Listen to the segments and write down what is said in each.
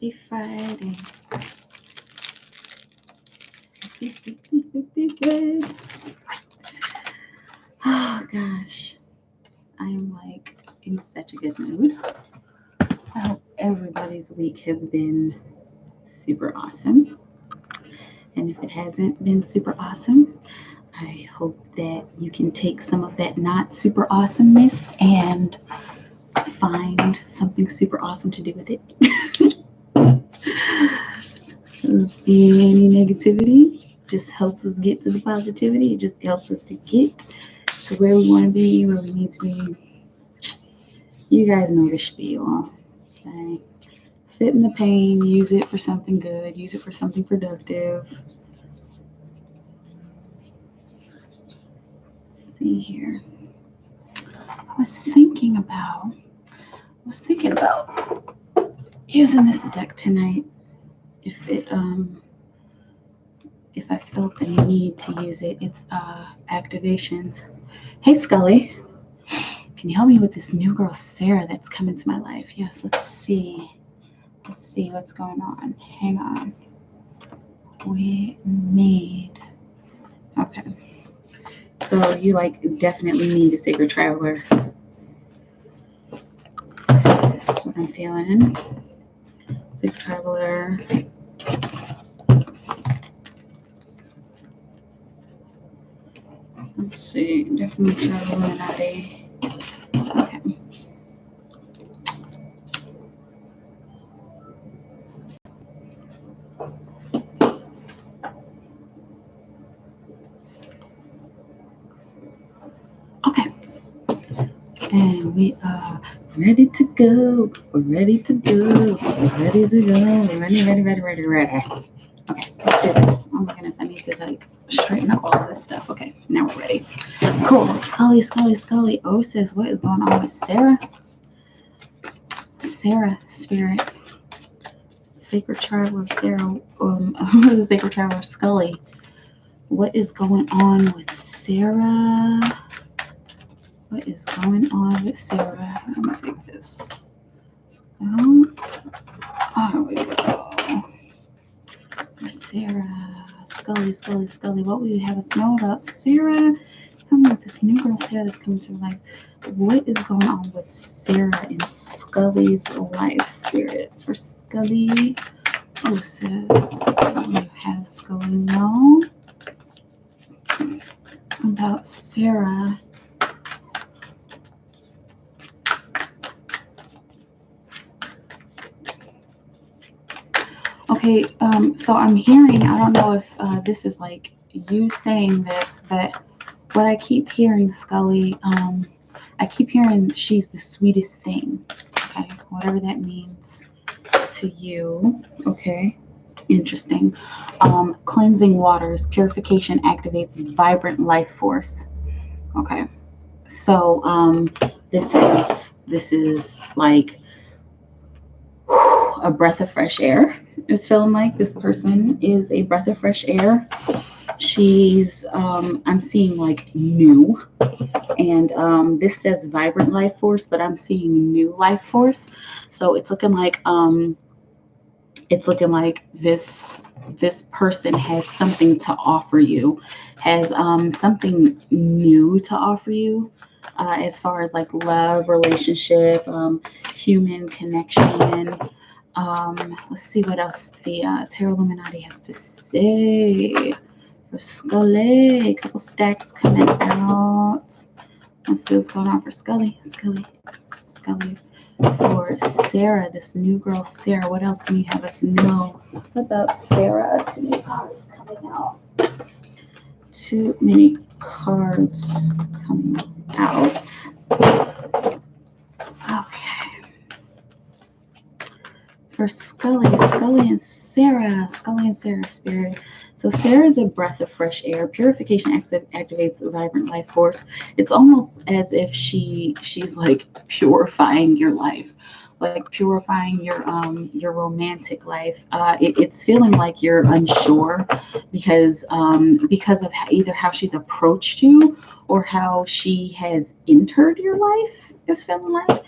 Happy Friday. Oh gosh, I am like in such a good mood. I hope everybody's week has been super awesome. And if it hasn't been super awesome, I hope that you can take some of that not super awesomeness and find something super awesome to do with it. Seeing any negativity just helps us get to the positivity. It just helps us to get to where we want to be, where we need to be. You guys know the spiel. Okay? Sit in the pain, use it for something good, use it for something productive. Let's see here. I was thinking about using this deck tonight if I felt the need to use it. It's activations. Hey Scully, can you help me with this new girl Sarah that's come into my life? Yes, let's see what's going on. Hang on. We need, okay, so you like definitely need a sacred traveler. That's what I'm feeling. Sacred traveler. Let's see, definitely Illuminati. Okay. Okay. And we are ready to go. We're ready to go. We're ready to go. We're ready. Okay, let's do this. Oh my goodness, I need to like straighten up all of this stuff. Okay, now we're ready. Cool. Scully. Oh, says, what is going on with Sarah? Sarah, spirit. Sacred Traveler Sarah. The Sacred Traveler Scully. What is going on with Sarah? What is going on with Sarah? I'm gonna take this out. There we go. For Sarah, Scully. What will you have us know about Sarah? Tell me with this new girl Sarah that's coming to her life. What is going on with Sarah in Scully's life, spirit? For Scully, says you have Scully know about Sarah. Okay, so I'm hearing, I don't know if this is like you saying this, but what I keep hearing, Scully, I keep hearing she's the sweetest thing. Okay, whatever that means to you. Okay, interesting. Cleansing waters, purification activates vibrant life force. Okay, so this is like a breath of fresh air. It's feeling like this person is a breath of fresh air. She's I'm seeing like new, and this says vibrant life force, but I'm seeing new life force. So it's looking like this person has something to offer you, has something new to offer you, as far as like love, relationship, human connection. Let's see what else the Tarot Illuminati has to say for Scully. A couple stacks coming out. Let's see what's going on for Scully. For Sarah, this new girl Sarah. What else can you have us know about Sarah? Too many cards coming out. Too many cards coming out. Okay. For Scully and Sarah spirit. So Sarah is a breath of fresh air. Purification activates a vibrant life force. It's almost as if she's like purifying your life, like purifying your romantic life. It's feeling like you're unsure because of either how she's approached you or how she has entered your life. It's feeling like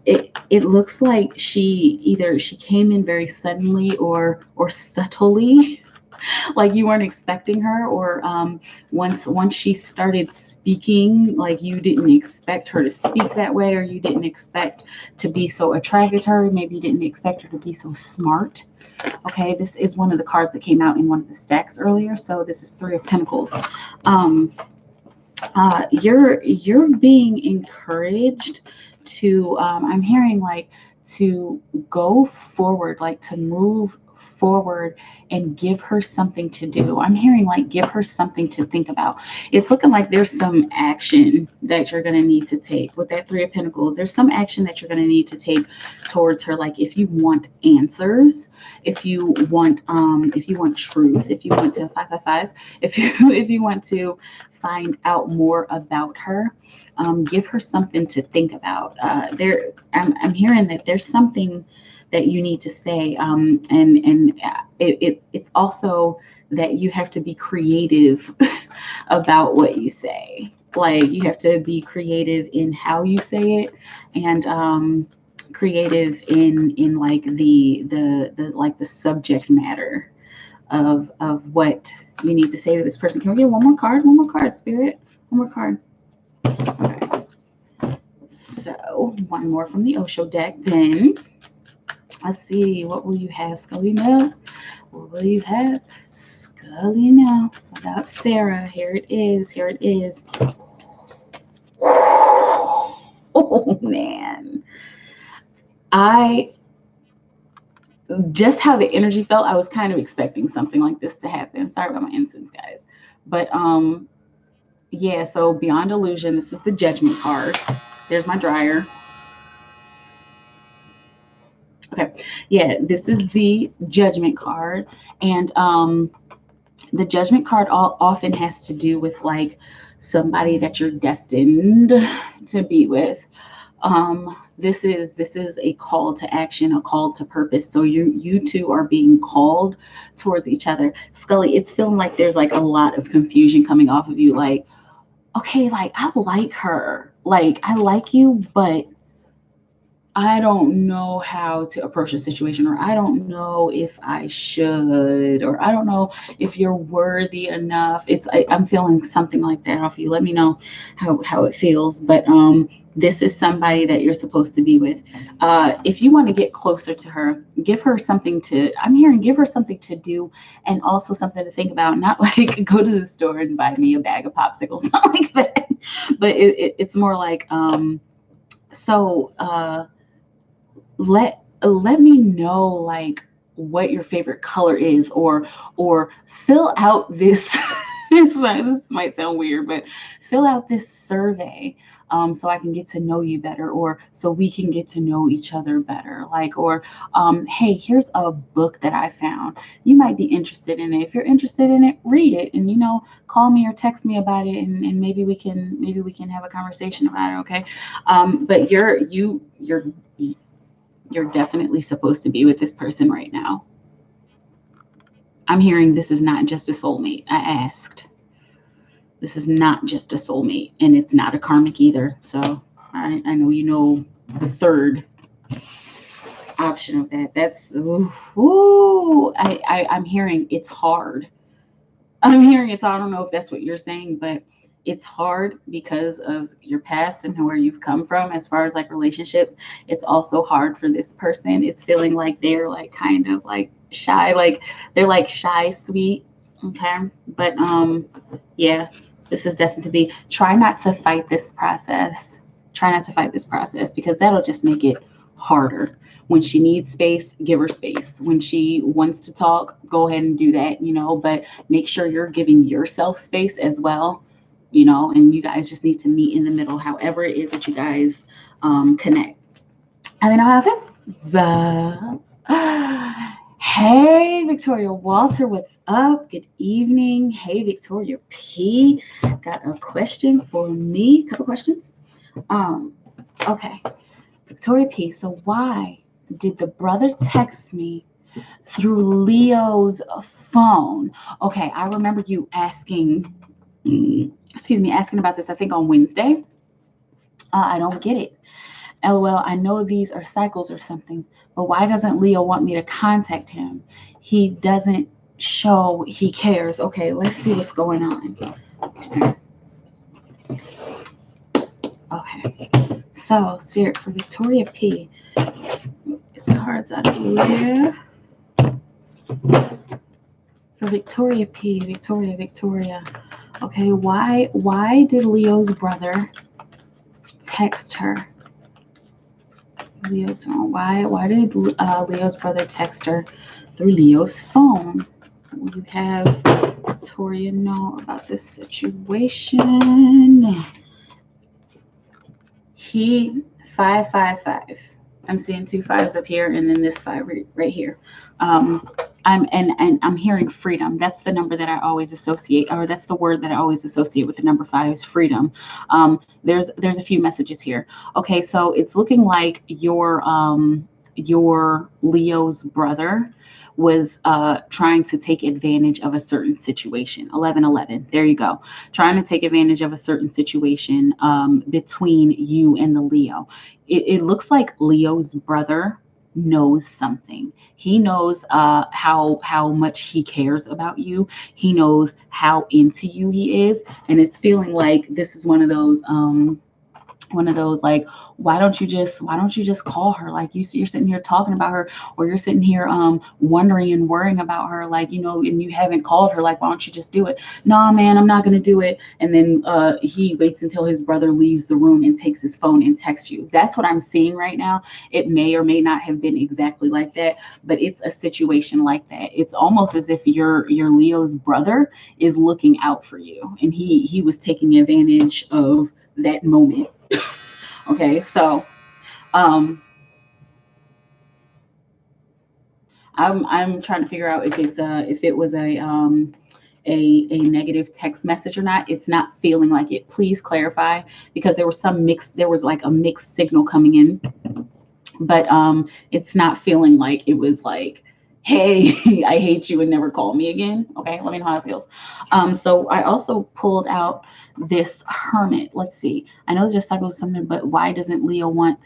it looks like she came in very suddenly or subtly, like you weren't expecting her, or once she started speaking, like you didn't expect her to speak that way, or you didn't expect to be so attracted to her. Maybe you didn't expect her to be so smart. Okay, this is one of the cards that came out in one of the stacks earlier. So this is Three of Pentacles. You're being encouraged to I'm hearing like to go forward, like to move forward and give her something to do. I'm hearing like give her something to think about. It's looking like there's some action that you're going to need to take with that Three of Pentacles. There's some action that you're going to need to take towards her, like if you want answers, if you want truth, if you want to 555, if you want to find out more about her, give her something to think about. I'm hearing that there's something that you need to say, and it's also that you have to be creative about what you say. Like you have to be creative in how you say it, and creative in like the like the subject matter of what you need to say to this person. Can we get one more card? One more card, Spirit. One more card. Okay. So one more from the Osho deck. Then let's see. What will you have, Scully? Now? What will you have, Scully? Now about Sarah. Here it is. Here it is. Oh man. Just how the energy felt, I was kind of expecting something like this to happen. Sorry about my incense, guys. But yeah, so Beyond Illusion, this is the Judgment card. There's my dryer. Okay, yeah, this is the Judgment card. And the Judgment card often has to do with like somebody that you're destined to be with. This is a call to action, a call to purpose. So you two are being called towards each other. Scully, it's feeling like there's like a lot of confusion coming off of you. Like, okay, like I like her, like I like you, but I don't know how to approach a situation, or I don't know if I should, or I don't know if you're worthy enough. I'm feeling something like that off you. Let me know how it feels. But this is somebody that you're supposed to be with. If you want to get closer to her, give her something to, I'm hearing give her something to do, and also something to think about. Not like go to the store and buy me a bag of popsicles, not like that. But it's more like, let me know like what your favorite color is, or fill out this this might sound weird, but fill out this survey, so I can get to know you better, or so we can get to know each other better. Like, or hey, here's a book that I found, you might be interested in it. If you're interested in it, read it, and call me or text me about it, and maybe we can have a conversation about it. Okay. But you're definitely supposed to be with this person right now. I'm hearing this is not just a soulmate. I asked. This is not just a soulmate, and it's not a karmic either. So I know you know the third option of that. That's I'm hearing it's hard. I'm hearing it's hard. I don't know if that's what you're saying, but it's hard because of your past and where you've come from as far as like relationships. It's also hard for this person. It's feeling like they're like kind of like shy, like they're like shy sweet. Okay. But yeah, this is destined to be. Try not to fight this process. Try not to fight this process, because that'll just make it harder. When she needs space, give her space. When she wants to talk, go ahead and do that, but make sure you're giving yourself space as well, and you guys just need to meet in the middle, however it is that you guys connect. I mean, I have it. Hey, Victoria Walter, what's up? Good evening. Hey, Victoria P. Got a question for me. Couple questions. Okay. Victoria P. So why did the brother text me through Leo's phone? Okay, I remember you asking about this, I think on Wednesday. I don't get it. LOL, I know these are cycles or something, but why doesn't Leo want me to contact him? He doesn't show he cares. Okay, let's see what's going on. Okay, so Spirit for Victoria P. It's cards out of Leo. For Victoria P. Victoria. Okay, why did Leo's brother text her? Leo's phone. Why did Leo's brother text her through Leo's phone? You have Victoria know about this situation. He 555. I'm seeing 2 5s up here, and then this 5 right here. I'm hearing freedom. That's the number that I always associate, or that's the word that I always associate with the number 5 is freedom. There's a few messages here. Okay, so it's looking like your Leo's brother was trying to take advantage of a certain situation. 1111. There you go. Trying to take advantage of a certain situation between you and the Leo. It looks like Leo's brother knows something. He knows how much he cares about you. He knows how into you he is, and it's feeling like this is one of those like, why don't you just call her? Like you're sitting here talking about her, or you're sitting here wondering and worrying about her, like, and you haven't called her. Like, why don't you just do it? Nah, man, I'm not gonna do it. And then he waits until his brother leaves the room and takes his phone and texts you. That's what I'm seeing right now. It may or may not have been exactly like that, but it's a situation like that. It's almost as if your Leo's brother is looking out for you, and he was taking advantage of that moment. Okay, so I'm trying to figure out if it was a negative text message or not. It's not feeling like it. Please clarify, because there was like a mixed signal coming in, but it's not feeling like it was like, hey, I hate you and never call me again. Okay, let me know how it feels. So I also pulled out this Hermit. Let's see. I know it's just cycles or something, but why doesn't Leo want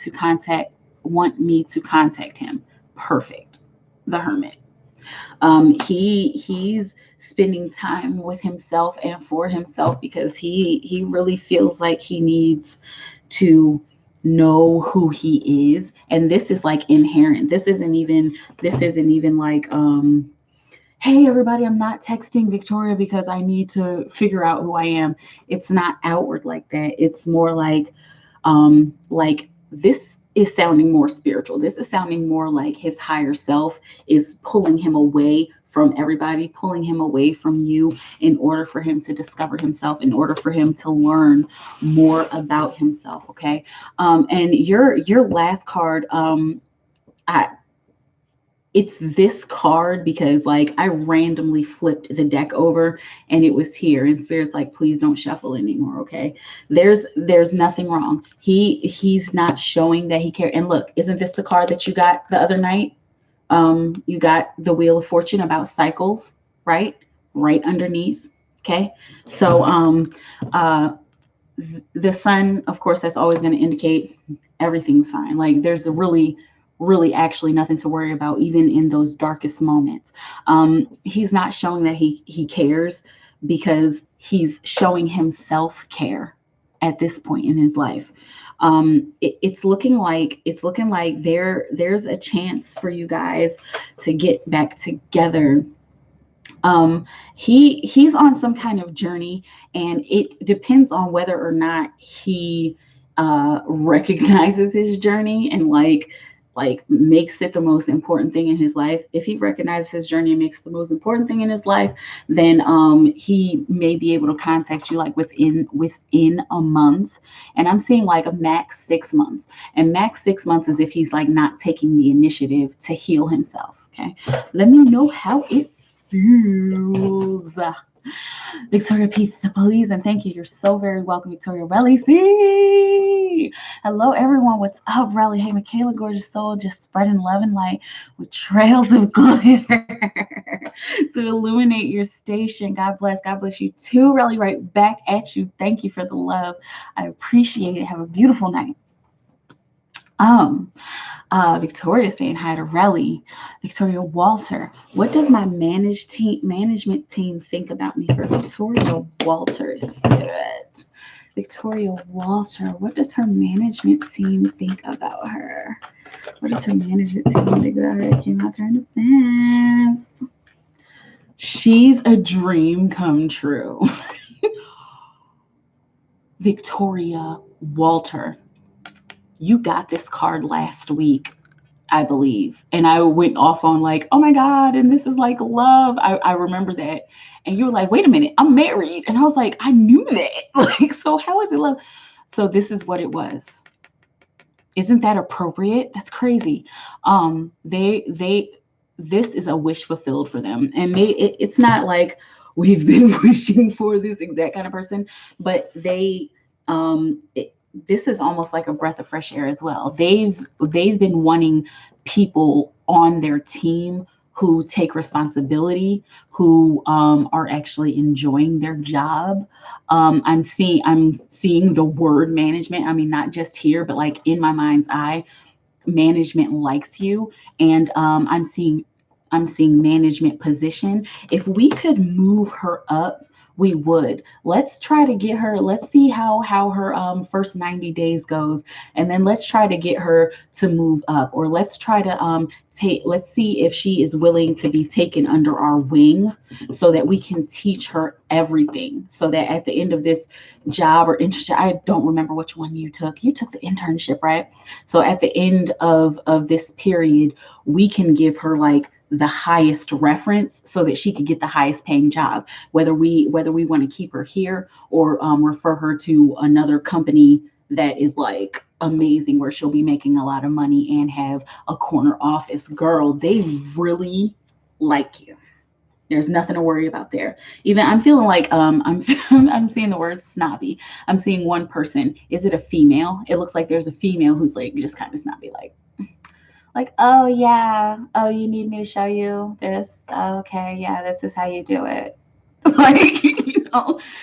me to contact him? Perfect. The Hermit. He's spending time with himself and for himself, because he really feels like he needs to know who he is, and this is like inherent. This isn't even like hey everybody, I'm not texting Victoria because I need to figure out who I am. It's not outward like that. It's more like this is sounding more spiritual. This is sounding more like his higher self is pulling him away from everybody, pulling him away from you, in order for him to discover himself, in order for him to learn more about himself. Okay. And your last card, it's this card because like I randomly flipped the deck over and it was here, and Spirit's like, please don't shuffle anymore. Okay. There's nothing wrong. He's not showing that he cares. And look, isn't this the card that you got the other night? You got the Wheel of Fortune about cycles, right? Right underneath. Okay. So the sun, of course, that's always going to indicate everything's fine. Like there's really actually nothing to worry about, even in those darkest moments. He's not showing that he cares, because he's showing himself care at this point in his life. It's looking like there's a chance for you guys to get back together. He's on some kind of journey, and it depends on whether or not he recognizes his journey and like makes it the most important thing in his life. If he recognizes his journey and makes the most important thing in his life, then he may be able to contact you like within a month. And I'm seeing like a max 6 months. And max 6 months is if he's like not taking the initiative to heal himself. Okay. Let me know how it feels. Victoria, peace, please, and thank you. You're so very welcome, Victoria. Relly C. Hello, everyone. What's up, Relly? Hey, Mikaela, gorgeous soul, just spreading love and light with trails of glitter to illuminate your station. God bless. God bless you too, Relly. Right back at you. Thank you for the love. I appreciate it. Have a beautiful night. Victoria saying hi to Relly. Victoria Walter. What does my management team think about me? For Victoria Walter Spirit. Victoria Walter. What does her management team think about her? What does her management team think about her? It came out kind of fast. She's a dream come true. Victoria Walter. You got this card last week, I believe. And I went off on like, oh my God, and this is like love. I remember that. And you were like, wait a minute, I'm married. And I was like, I knew that. Like, so how is it love? So this is what it was. Isn't that appropriate? That's crazy. This is a wish fulfilled for them. And it's not like we've been wishing for this exact kind of person, but this is almost like a breath of fresh air as well. They've been wanting people on their team who take responsibility, who are actually enjoying their job. I'm seeing the word management. I mean, not just here, but like in my mind's eye, management likes you, and I'm seeing management position. If we could move her up, we would. Let's try to get her. Let's see how her first 90 days goes, and then let's try to get her to move up, or let's try to let's see if she is willing to be taken under our wing, so that we can teach her everything, so that at the end of this job or internship, I don't remember which one you took. You took the internship, right? So at the end of this period, we can give her like the highest reference, so that she could get the highest paying job, whether we want to keep her here or refer her to another company that is like amazing, where she'll be making a lot of money and have a corner office. Girl, they really like you. There's nothing to worry about there. Even I'm feeling like I'm seeing the word snobby. I'm seeing one person. Is it a female? It looks like there's a female who's like just kind of snobby, like, oh yeah, oh, you need me to show you this? Okay, yeah, this is how you do it. Like,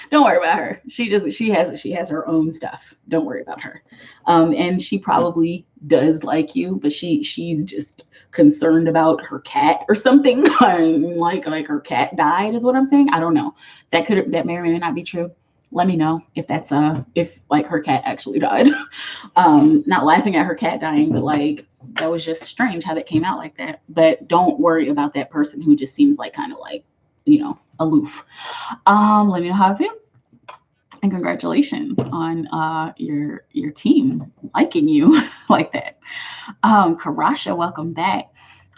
don't worry about her. She has her own stuff. Don't worry about her. And she probably does like you, but she's just concerned about her cat or something. like her cat died is what I'm saying. I don't know. That may or may not be true. Let me know if that's if like her cat actually died. Not laughing at her cat dying, but like that was just strange how that came out like that. But don't worry about that person who just seems like kind of like, aloof. Let me know how it feels. And congratulations on your team liking you like that. Karasha, welcome back.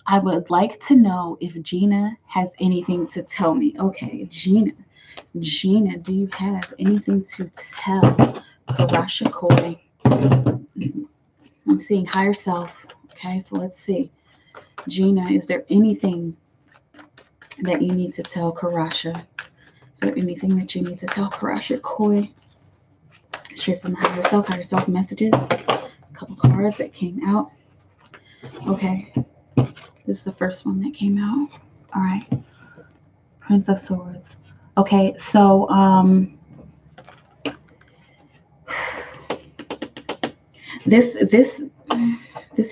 I would like to know if Gina has anything to tell me. Okay, Gina, do you have anything to tell Karasha Koi? I'm seeing higher self. Okay, so let's see. Gina, is there anything that you need to tell Karasha? Is there anything that you need to tell Karasha Koi? Straight from the higher self messages. A couple cards that came out. Okay, this is the first one that came out. All right, Prince of Swords. Okay, so this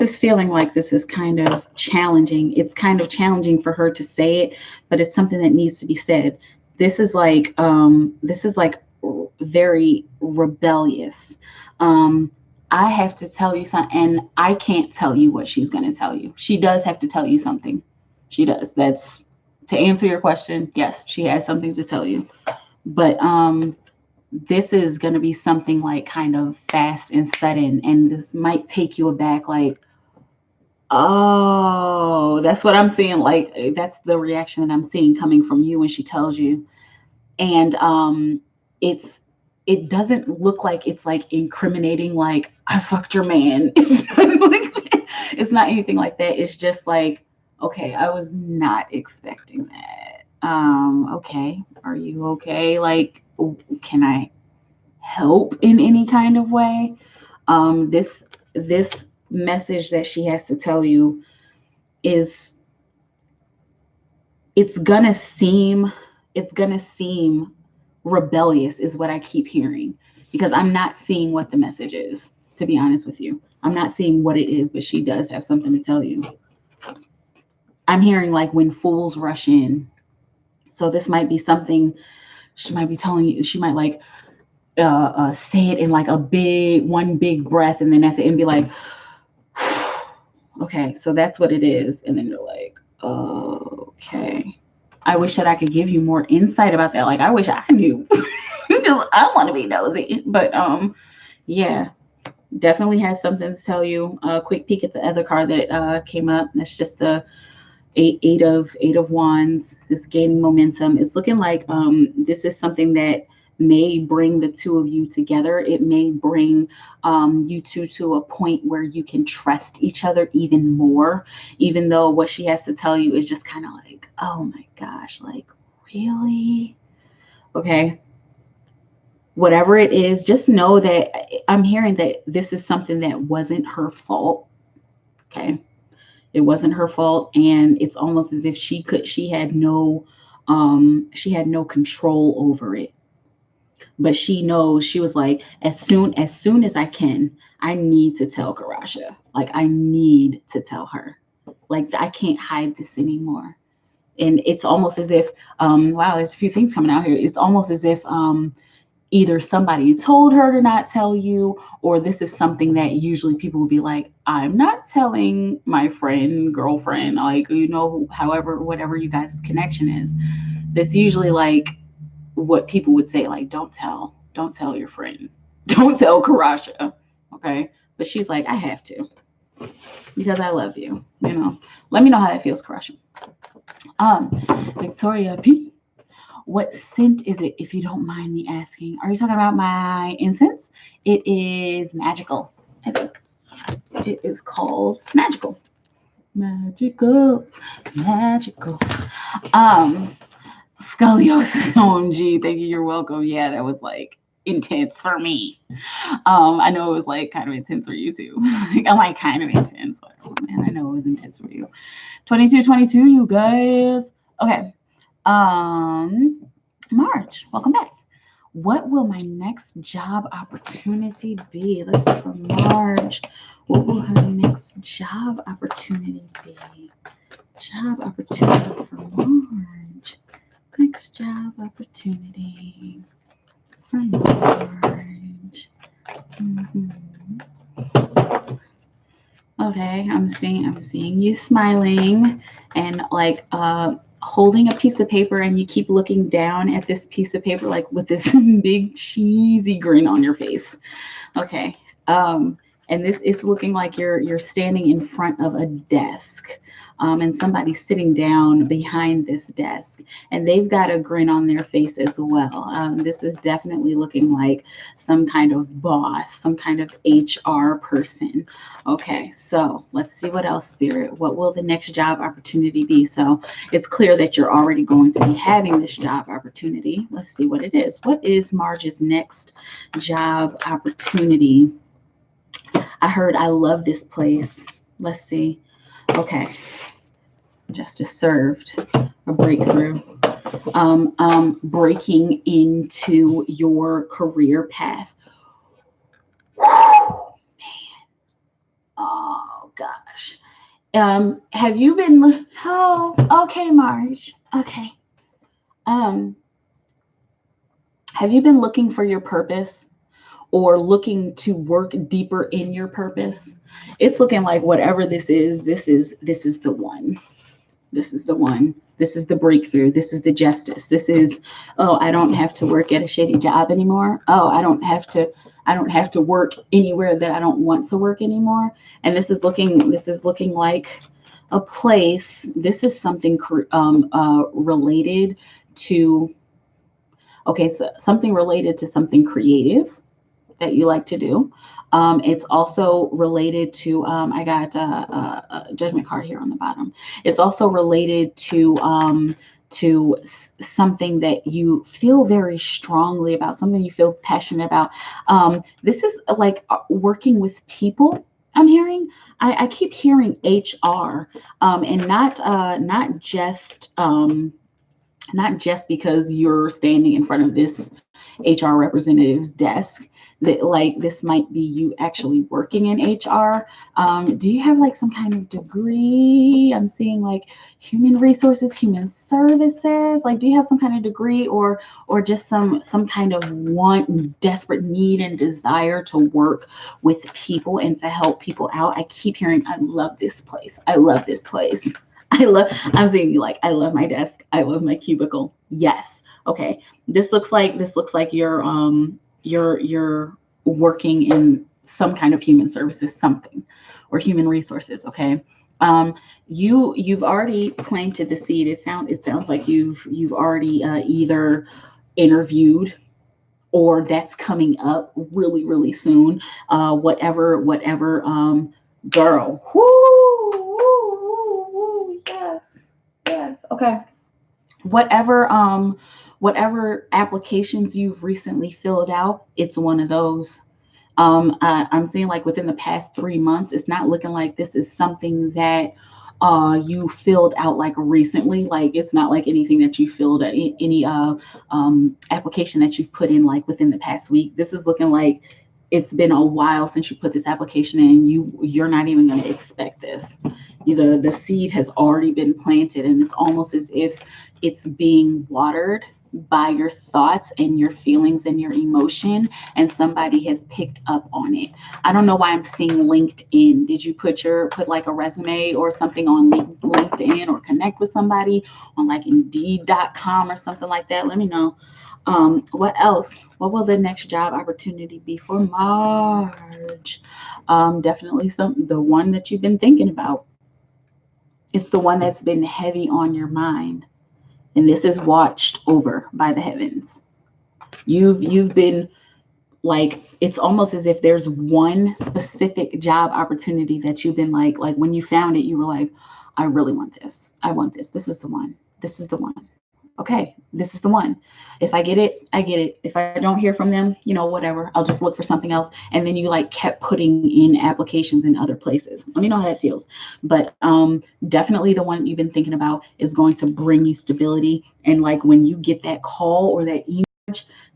is feeling like this is kind of challenging. It's kind of challenging for her to say it, but it's something that needs to be said. This is like very rebellious. I have to tell you something, and I can't tell you what she's going to tell you. She does have to tell you something. She does. That's to answer your question. Yes, she has something to tell you. But this is going to be something like kind of fast and sudden, and this might take you aback, like, oh, that's what I'm seeing. Like, that's the reaction that I'm seeing coming from you when she tells you. And it doesn't look like it's like incriminating, like I fucked your man. It's not anything like that. It's just like, okay, I was not expecting that. Okay, are you okay? Like, can I help in any kind of way? This message that she has to tell you is, it's gonna seem rebellious, is what I keep hearing, because I'm not seeing what the message is. to be honest with you. I'm not seeing what it is, but she does have something to tell you. I'm hearing like when fools rush in. So this might be something she might be telling you. She might like say it in like one big breath, and then at the end be like, okay, so that's what it is. And then you're like, okay. I wish that I could give you more insight about that. Like I wish I knew. Because I want to be nosy. But yeah, definitely has something to tell you. A quick peek at the other card that came up. That's just the eight of wands. It's gaining momentum. It's looking like this is something that may bring the two of you together. It may bring you two to a point where you can trust each other even more, even though what she has to tell you is just kind of like, oh my gosh, like really? Okay. Whatever it is, just know that I'm hearing that this is something that wasn't her fault. Okay. It wasn't her fault. And it's almost as if she had no control over it. But she knows, she was like, as soon as I can, I need to tell Karasha. Like I need to tell her. Like I can't hide this anymore. And it's almost as if, wow, there's a few things coming out here. It's almost as if either somebody told her to not tell you, or this is something that usually people will be like, I'm not telling my friend, girlfriend, like, however, whatever you guys' connection is. That's usually like what people would say, like, don't tell your friend. Don't tell Karasha. Okay. But she's like, I have to, because I love you. Let me know how that feels, Karasha. Victoria P. What scent is it, if you don't mind me asking? Are you talking about my incense? It is magical, I think. It is called magical. Magical. Scoliosis OMG. Thank you. You're welcome. Yeah, that was like intense for me. I know it was like kind of intense for you too. I'm like kind of intense. Oh man, I know it was intense for you. 22, you guys. Okay. March, welcome back. What will my next job opportunity be? Let's see for March. What will her next job opportunity be? Job opportunity for March. Next job opportunity for March. Okay, I'm seeing you smiling and like holding a piece of paper, and you keep looking down at this piece of paper like with this big cheesy grin on your face. Okay. And this is looking like you're standing in front of a desk. And somebody's sitting down behind this desk, and they've got a grin on their face as well. This is definitely looking like some kind of boss, some kind of HR person. Okay, so let's see what else, Spirit. What will the next job opportunity be? So it's clear that you're already going to be having this job opportunity. Let's see what it is. What is Marge's next job opportunity? I heard I love this place. Let's see. Okay. Justice served, a breakthrough. Breaking into your career path. Man. Oh gosh. Have you been? Oh, okay, Marge. Okay. Have you been looking for your purpose, or looking to work deeper in your purpose? It's looking like whatever this is the one. This is the one. This is the breakthrough. This is the justice. This is, oh, I don't have to work at a shitty job anymore. Oh, I don't have to work anywhere that I don't want to work anymore. And this is looking like a place. This is something related to, okay, so something related to something creative that you like to do. It's also related to, I got a judgment card here on the bottom. It's also related to something that you feel very strongly about, something you feel passionate about. This is like working with people. I'm hearing, I keep hearing HR, and not just because you're standing in front of this HR representative's desk, that like this might be you actually working in HR. Do you have like some kind of degree? I'm seeing like human resources, human services. Like, do you have some kind of degree, or just some kind of want, desperate need and desire to work with people and to help people out? I keep hearing, I love this place. I love this place. I'm saying you like, I love my desk. I love my cubicle. Yes. Okay. This looks like you're working in some kind of human services, something, or human resources. Okay. You've already planted the seed. It sounds like you've already either interviewed, or that's coming up really, really soon. Whatever, girl. Woo, woo, woo, woo. Yes, yes. Okay. Whatever applications you've recently filled out, it's one of those. I'm seeing like within the past 3 months, it's not looking like this is something that you filled out like recently. Like, it's not like anything that you filled any application that you've put in like within the past week. This is looking like it's been a while since you put this application in. You're not even going to expect this. Either the seed has already been planted, and it's almost as if it's being watered by your thoughts and your feelings and your emotion, and somebody has picked up on it. I don't know why I'm seeing LinkedIn. Did you put like a resume or something on LinkedIn, or connect with somebody on like Indeed.com or something like that? Let me know. What else? What will the next job opportunity be for March? Definitely the one that you've been thinking about. It's the one that's been heavy on your mind. And this is watched over by the heavens. You've been like, it's almost as if there's one specific job opportunity that you've been like when you found it, you were like, I really want this. I want this. This is the one. This is the one. Okay, this is the one. If I get it, I get it. If I don't hear from them, whatever, I'll just look for something else. And then you like kept putting in applications in other places. Let me know how that feels. But definitely the one you've been thinking about is going to bring you stability. And like when you get that call or that email,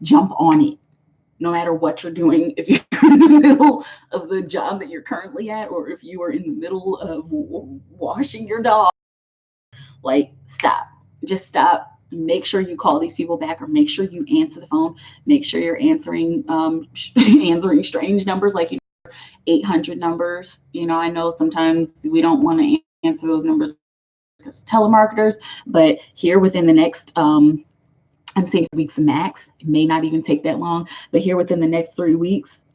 jump on it. No matter what you're doing, if you're in the middle of the job that you're currently at, or if you are in the middle of washing your dog, like stop. Just stop. Make sure you call these people back, or make sure you answer the phone. Make sure you're answering answering strange numbers, like 800 numbers. I know sometimes we don't want to answer those numbers because telemarketers, but here within the next I'm saying weeks max. It may not even take that long, but here within the next 3 weeks,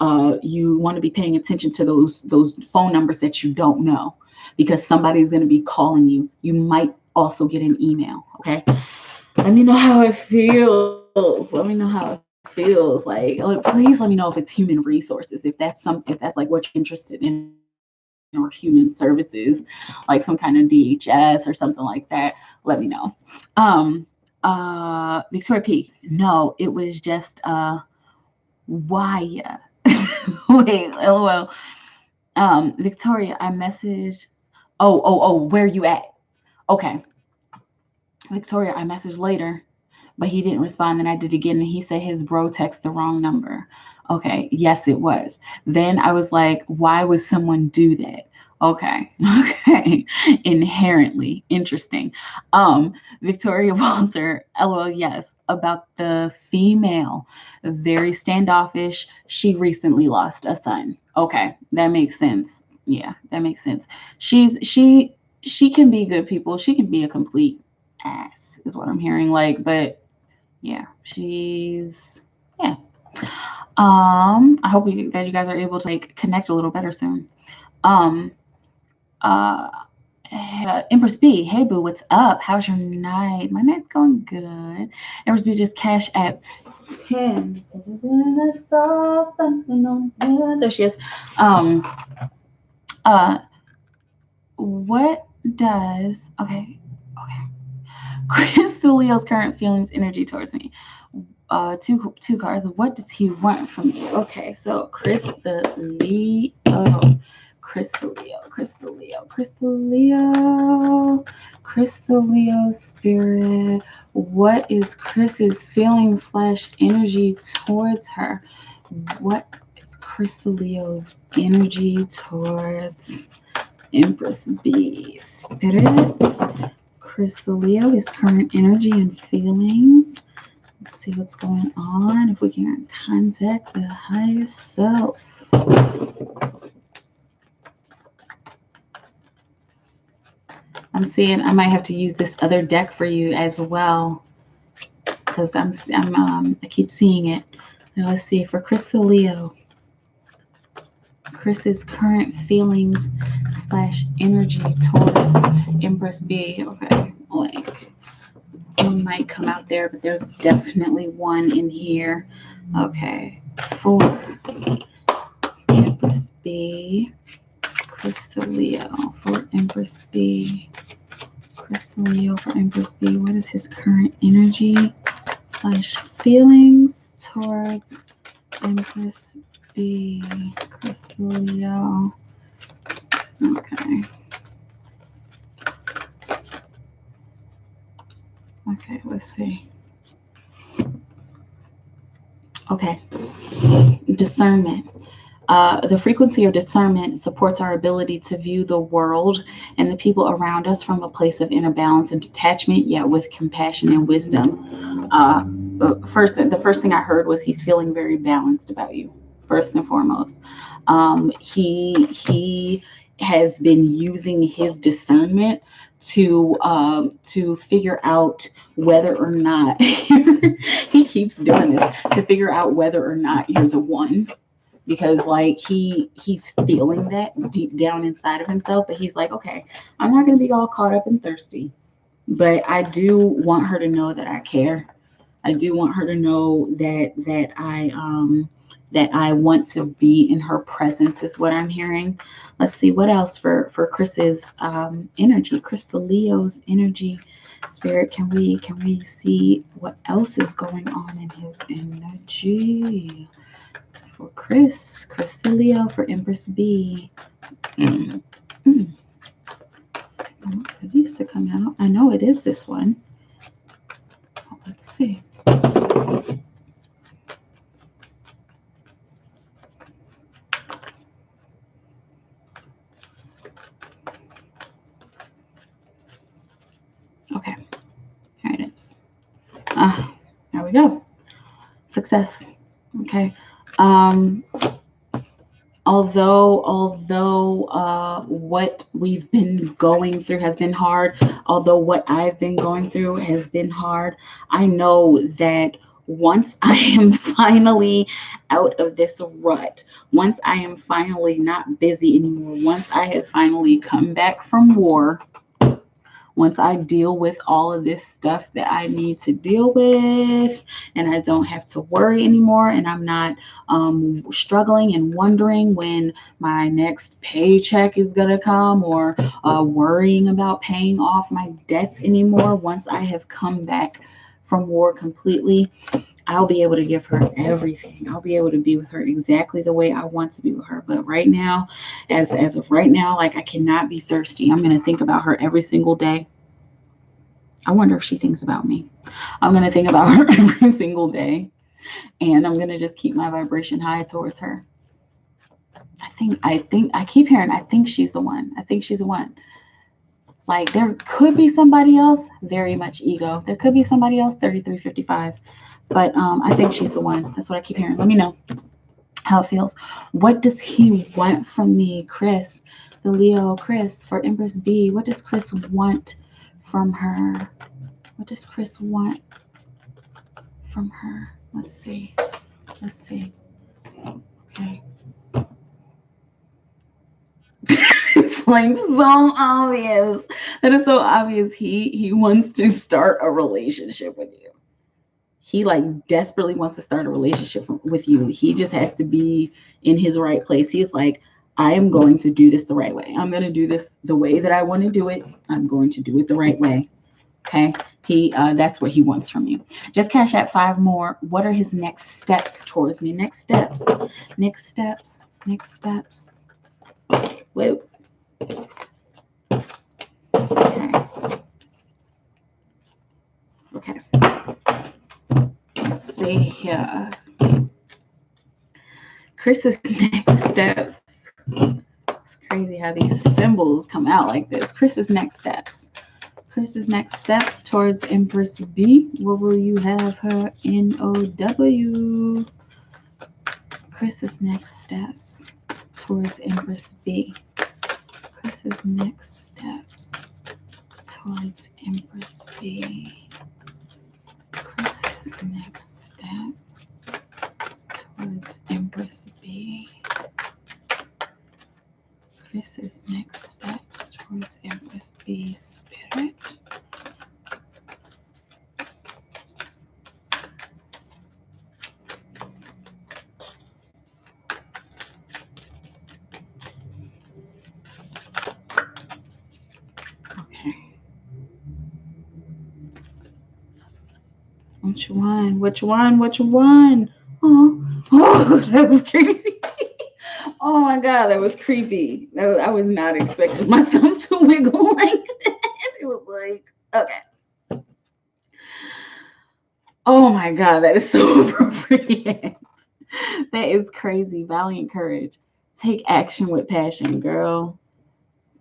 you want to be paying attention to those phone numbers that you don't know, because somebody's going to be calling you. You might also get an email. Okay. Let me know how it feels. Let me know how it feels. Like, please let me know if it's human resources, if that's like what you're interested in, or human services, like some kind of DHS or something like that. Let me know. Victoria P. No, it was just why? Wait, LOL. Victoria, I messaged. Oh, where you at? Okay. Victoria, I messaged later, but he didn't respond. Then I did again, and he said his bro texted the wrong number. Okay, yes, it was. Then I was like, why would someone do that? Okay. Inherently interesting. Victoria Walter, LOL, yes, about the female, very standoffish. She recently lost a son. Okay, that makes sense. Yeah, that makes sense. She can be good people. She can be a complete ass is what I'm hearing. Like, but yeah, yeah. I hope that you guys are able to like connect a little better soon. Empress B, hey boo, what's up? How's your night? My night's going good. Empress B just cash app 10. I saw something on there she is. What does okay. Chris the Leo's current feelings, energy towards me. Two cards. What does he want from you? Okay, so Chris the Leo. Crystal Leo, Crystal Leo, Crystal Leo, Crystal Leo spirit. What is Chris's feeling / energy towards her? What is Crystal Leo's energy towards Empress B spirit? Crystal Leo, his current energy and feelings. Let's see what's going on. If we can contact the highest self. I'm seeing I might have to use this other deck for you as well, because I keep seeing it. Now let's see, for Crystal Leo, Chris's current feelings / energy towards Empress B. Okay, like one might come out there, but there's definitely one in here. Okay, for Empress B, Crystal Leo for Empress B. Crystal Leo for Empress B. What is his current energy / feelings towards Empress B? Crystal Leo. Okay. Okay, let's see. Okay. Discernment. The frequency of discernment supports our ability to view the world and the people around us from a place of inner balance and detachment, yet with compassion and wisdom. The first thing I heard was he's feeling very balanced about you, first and foremost. He has been using his discernment to figure out whether or not he keeps doing this, to figure out whether or not you're the one. Because like he's feeling that deep down inside of himself, but he's like, okay, I'm not going to be all caught up and thirsty, but I do want her to know that I care. I do want her to know that I want to be in her presence, is what I'm hearing. Let's see what else for Chris's energy, Crystal Leo's energy spirit. Can we see what else is going on in his energy? For Crystal Leo for Empress B. Let's take a look for these to come out. I know it is this one. Let's see. Okay, here it is. There we go. Success. Okay. Although what we've been going through has been hard, although what I've been going through has been hard, I know that once I am finally out of this rut, once I am finally not busy anymore, once I have finally come back from war, once I deal with all of this stuff that I need to deal with, and I don't have to worry anymore, and I'm not struggling and wondering when my next paycheck is going to come, or worrying about paying off my debts anymore, once I have come back from war completely, I'll be able to give her everything. I'll be able to be with her exactly the way I want to be with her. But right now, as of right now, like I cannot be thirsty. I'm going to think about her every single day. I wonder if she thinks about me. I'm going to think about her every single day. And I'm going to just keep my vibration high towards her. I keep hearing, I think she's the one. I think she's the one. Like there could be somebody else, very much ego. There could be somebody else, 3355. But I think she's the one. That's what I keep hearing. Let me know how it feels. What does he want from me, Chris? The Leo Chris for Empress B. What does Chris want from her? What does Chris want from her? Let's see. Let's see. Okay. It's like so obvious. That is so obvious. He wants to start a relationship with you. He like desperately wants to start a relationship with you. He just has to be in his right place. He's like, I am going to do this the right way. I'm going to do this the way that I want to do it. I'm going to do it the right way. Okay. That's what he wants from you. Just cash out 5 more. What are his next steps towards me? Next steps. Next steps. Next steps. Whoa. Okay. Okay. Let's see here. Chris's next steps. It's crazy how these symbols come out like this. Chris's next steps. Chris's next steps towards Empress B. What will you have her NOW? Chris's next steps towards Empress B. Chris's next steps towards Empress B. Chris's next step towards Empress B. Chris's next steps towards Empress B. Spirit. Okay. Which one? Which one? Which one? Oh, that was creepy. Oh my God, that was creepy. I was not expecting myself to wiggle like that. It was like, okay. Oh my God, that is so appropriate. That is crazy. Valiant courage. Take action with passion, girl.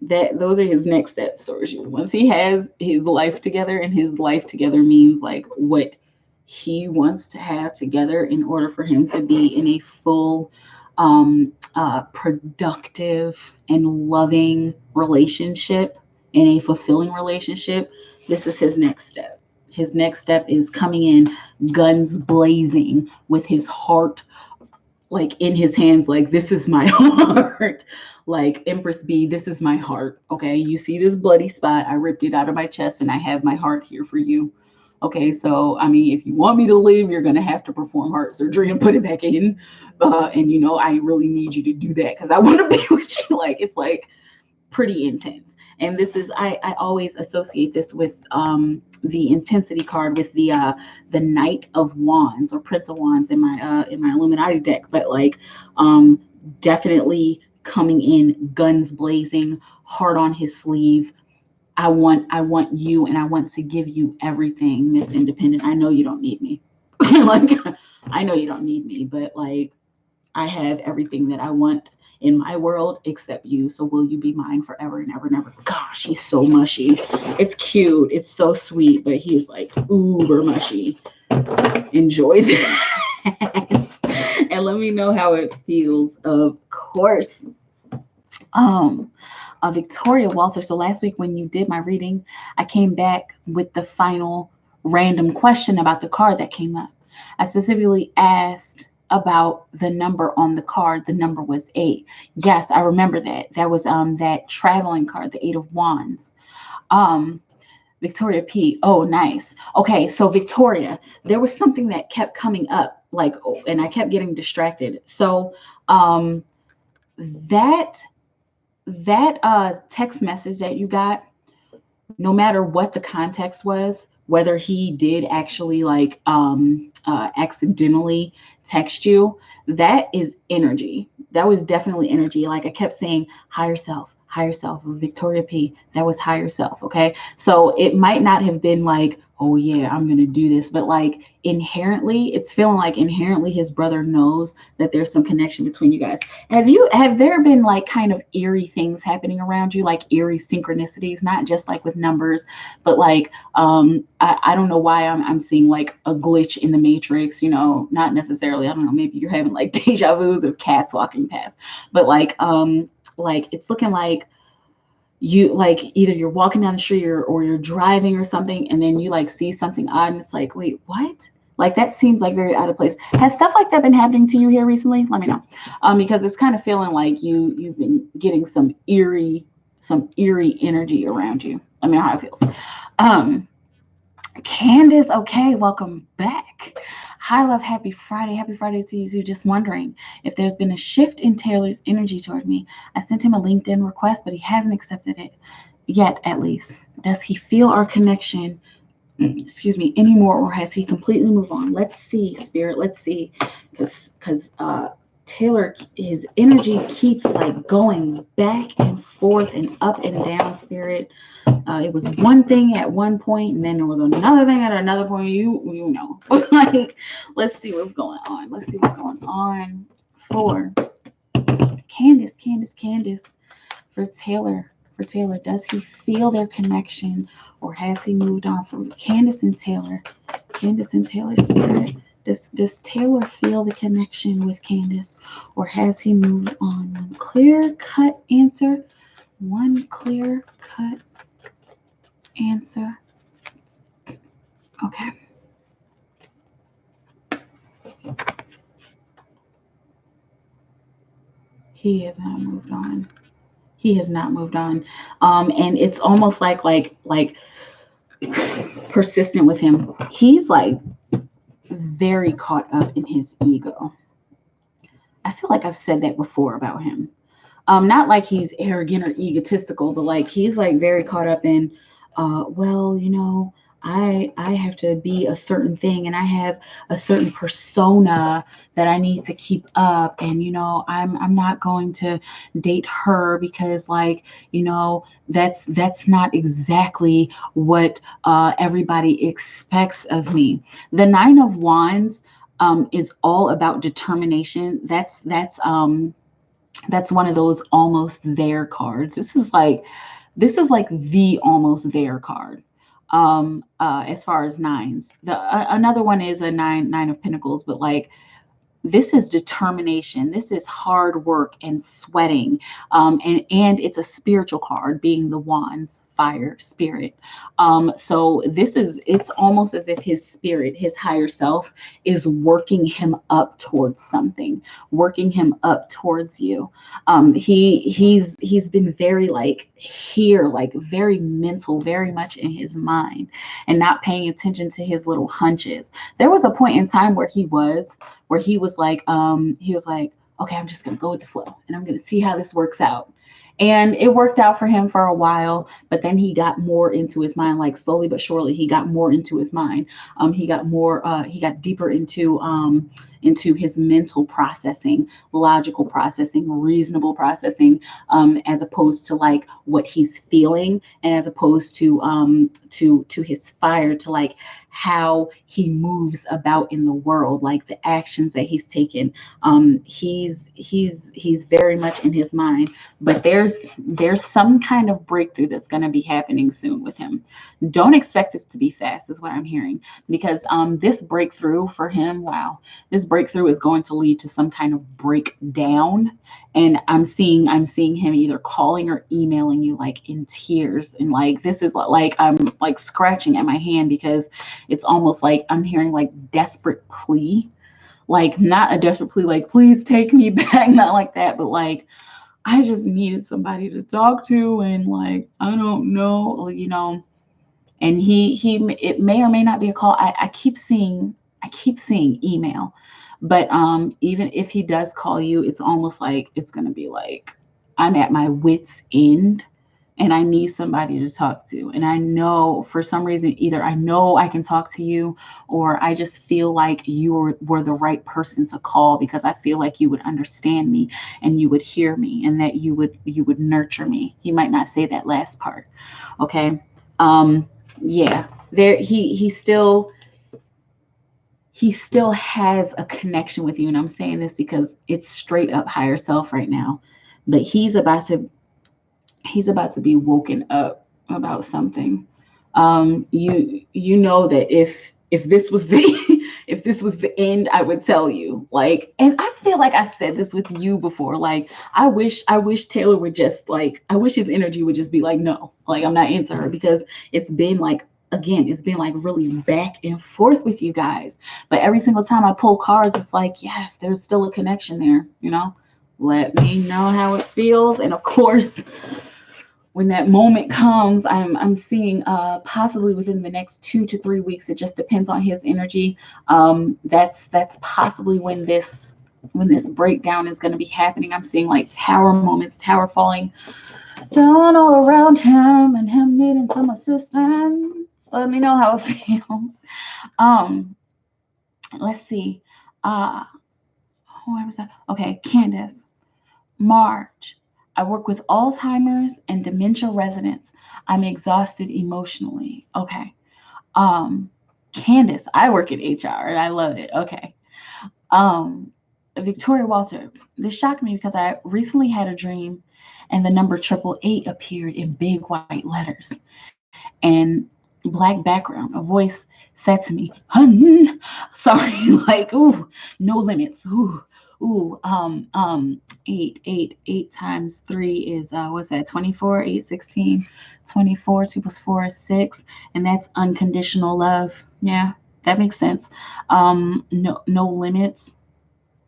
Those are his next steps towards you. Once he has his life together, and his life together means like what he wants to have together in order for him to be in a full productive and loving relationship, in a fulfilling relationship. This is his next step. His next step is coming in guns blazing with his heart like in his hands, like, this is my heart. Like, Empress B, this is my heart. Okay, you see this bloody spot? I ripped it out of my chest and I have my heart here for you. Okay, so I mean, if you want me to live, you're gonna have to perform heart surgery and put it back in. And you know, I really need you to do that because I want to be with you. Like, it's like pretty intense. And this is, I always associate this with the intensity card with the Knight of Wands or Prince of Wands in my Illuminati deck. But like definitely coming in guns blazing, heart on his sleeve. I want you, and I want to give you everything, Miss Independent. I know you don't need me. Like, I know you don't need me, but like, I have everything that I want in my world except you. So will you be mine forever and ever and ever? Gosh, he's so mushy. It's cute. It's so sweet, but he's like uber mushy. Enjoy that. And let me know how it feels, of course. Victoria Walter. So last week when you did my reading, I came back with the final random question about the card that came up. I specifically asked about the number on the card. The number was 8. Yes, I remember that. That was that traveling card, the 8 of Wands. Victoria P. Oh, nice. Okay, so Victoria, there was something that kept coming up, like, and I kept getting distracted. So that text message that you got, no matter what the context was, whether he did actually like accidentally text you, that is energy. That was definitely energy. Like, I kept saying higher self, Victoria P. That was higher self. Okay. So it might not have been like, oh yeah, I'm going to do this, but like inherently, it's feeling like inherently his brother knows that there's some connection between you guys. Have there been like kind of eerie things happening around you, like eerie synchronicities, not just like with numbers, but like, I don't know why I'm seeing like a glitch in the matrix, you know, not necessarily, I don't know, maybe you're having like deja vus of cats walking past, but like it's looking like you, like, either you're walking down the street or you're driving or something, and then you like see something odd and it's like, wait, what? Like, that seems like very out of place. Has stuff like that been happening to you here recently? Let me know. Because it's kind of feeling like you've been getting some eerie energy around you. Let me know how it feels. Candace, okay, welcome back. Hi, love, happy Friday. Happy Friday to you too. Just wondering if there's been a shift in Taylor's energy toward me. I sent him a LinkedIn request, but he hasn't accepted it yet, at least. Does he feel our connection, anymore, or has he completely moved on? Let's see, Spirit, let's see. Because Taylor, his energy keeps like going back and forth and up and down, Spirit. It was one thing at one point, and then there was another thing at another point. You know, like, let's see what's going on. Let's see what's going on for Candace. For Taylor, does he feel their connection, or has he moved on? From Candace and Taylor, Spirit. Does Taylor feel the connection with Candace, or has he moved on? One clear cut answer. Okay. He has not moved on. And it's almost like persistent with him. He's like very caught up in his ego. I feel like I've said that before about him. Not like he's arrogant or egotistical, but like he's like very caught up in, well, you know, I have to be a certain thing, and I have a certain persona that I need to keep up, and you know, I'm not going to date her because, like, you know, that's not exactly what everybody expects of me. The Nine of Wands is all about determination. That's one of those almost there cards. This is like the almost there card. As far as nines, another one is a nine of pentacles, but like, this is determination. This is hard work and sweating. And it's a spiritual card, being the wands, fire, spirit. So it's almost as if his spirit, his higher self, is working him up towards something, working him up towards you. He's been very like here, like very mental, very much in his mind, and not paying attention to his little hunches. There was a point in time where he was like, okay, I'm just gonna go with the flow, and I'm gonna see how this works out. And it worked out for him for a while, but then he got more into his mind, like slowly but surely, he got more into his mind. He got deeper into his mental processing, logical processing, reasonable processing, as opposed to like what he's feeling, and as opposed to his fire, to like how he moves about in the world, like the actions that he's taken. He's very much in his mind, but there's some kind of breakthrough that's going to be happening soon with him. Don't expect this to be fast, is what I'm hearing, because this breakthrough for him, wow, this breakthrough is going to lead to some kind of breakdown. And I'm seeing him either calling or emailing you like in tears, and like, this is like, I'm like scratching at my hand, because it's almost like I'm hearing like desperate plea, like not a desperate plea like, please take me back, not like that, but like, I just needed somebody to talk to, and like, I don't know, you know. And it may or may not be a call. I keep seeing email, but even if he does call you, it's almost like it's going to be like, I'm at my wit's end, and I need somebody to talk to. And I know for some reason, either I know I can talk to you, or I just feel like you were the right person to call, because I feel like you would understand me, and you would hear me, and that you would nurture me. He might not say that last part. Okay. Yeah, there he still has a connection with you. And I'm saying this because it's straight up higher self right now. But he's about to be woken up about something. You know that if this was the if this was the end, I would tell you. Like, and I feel like I said this with you before. Like, I wish Taylor would just like, I wish his energy would just be like, no, like, I'm not into her, because it's been like, again, it's been like really back and forth with you guys. But every single time I pull cards, it's like, yes, there's still a connection there, you know. Let me know how it feels. And of course, when that moment comes, I'm seeing possibly within the next 2 to 3 weeks. It just depends on his energy. That's possibly when this breakdown is going to be happening. I'm seeing like tower moments, tower falling down all around him, and him needing some assistance. Let me know how it feels. Let's see. where was that? Okay, Candace. March. I work with Alzheimer's and dementia residents. I'm exhausted emotionally. Okay. Um, Candace, I work in HR and I love it. Okay. Um, Victoria Walter, this shocked me because I recently had a dream and the number 888 appeared in big white letters and black background. A voice said to me, "Hun," sorry, like, ooh, no limits. Eight times three is what's that? 24, 8, 16, 24, 2 plus 4 is 6, and that's unconditional love. Yeah, that makes sense. No limits,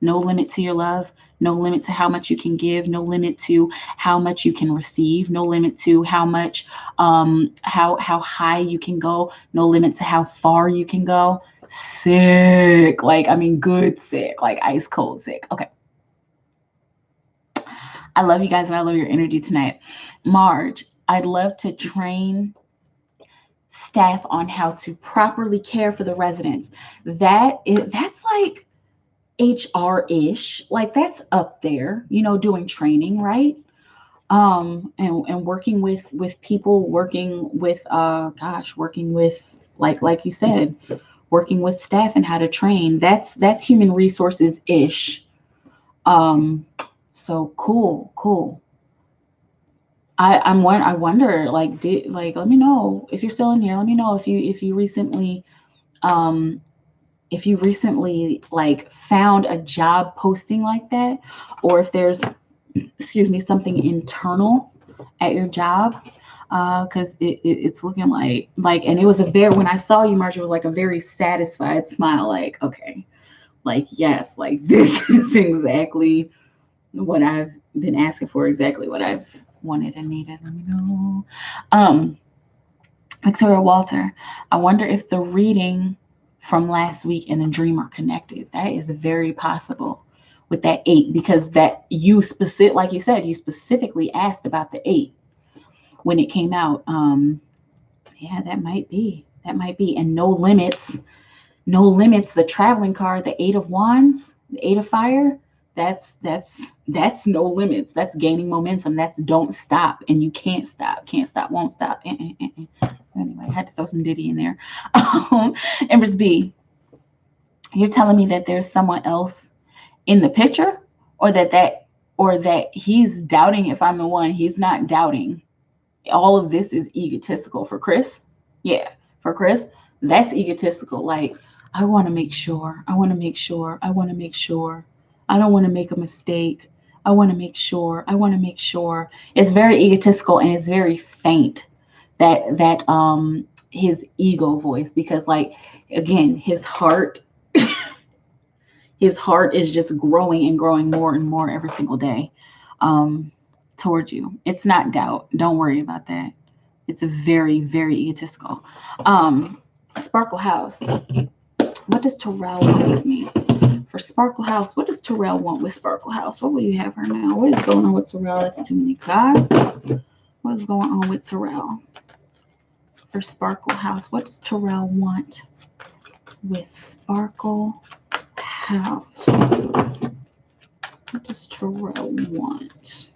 no limit to your love, no limit to how much you can give, no limit to how much you can receive, no limit to how much how high you can go, no limit to how far you can go. Sick. Like, I mean, good sick, like ice cold sick. Okay. I love you guys and I love your energy tonight. Marge, I'd love to train staff on how to properly care for the residents. That's like HR-ish, like that's up there, doing training, right? And working with people, working with working with, like you said, working with staff and how to train. That's human resources ish. So cool. I wonder, like, let me know if you're still in here. Let me know if you recently um like found a job posting like that, or if there's, excuse me, something internal at your job, because it's looking like, and it was when I saw you, Marge, it was like a very satisfied smile, like, okay, like, yes, like this is exactly what I've been asking for, exactly what I've wanted and needed. Let me know. Victoria Walter, I wonder if the reading from last week and the dream are connected. That is very possible with that 8, because that like you said, you specifically asked about the 8 when it came out. Yeah, that might be. And no limits. The traveling card, the 8 of Wands, the 8 of Fire. That's no limits. That's gaining momentum. That's don't stop, and you can't stop, won't stop. Anyway, I had to throw some Diddy in there. Empress B, you're telling me that there's someone else in the picture, or that he's doubting if I'm the one. He's not doubting. All of this is egotistical for Chris. Yeah, for Chris, that's egotistical. Like, I want to make sure. I don't want to make a mistake. I want to make sure. It's very egotistical, and it's very faint. That his ego voice, because, like, again, his heart is just growing and growing more and more every single day, towards you. It's not doubt. Don't worry about that. It's a very, very egotistical. Sparkle House. What does Terrell want with me? For Sparkle House, what does Terrell want with Sparkle House? What will you have her now? What is going on with Terrell? That's too many cards. What is going on with Terrell? For Sparkle House, what does Terrell want with Sparkle House? What does Terrell want?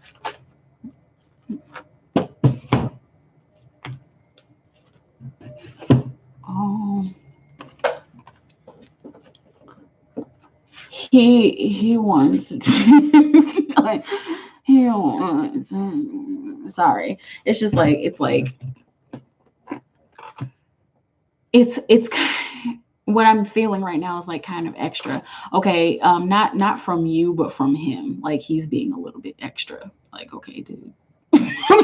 He wants like, he wants, sorry, it's just like, it's what I'm feeling right now is like kind of extra. Okay, not from you, but from him. Like, he's being a little bit extra. Like, okay, dude. I'm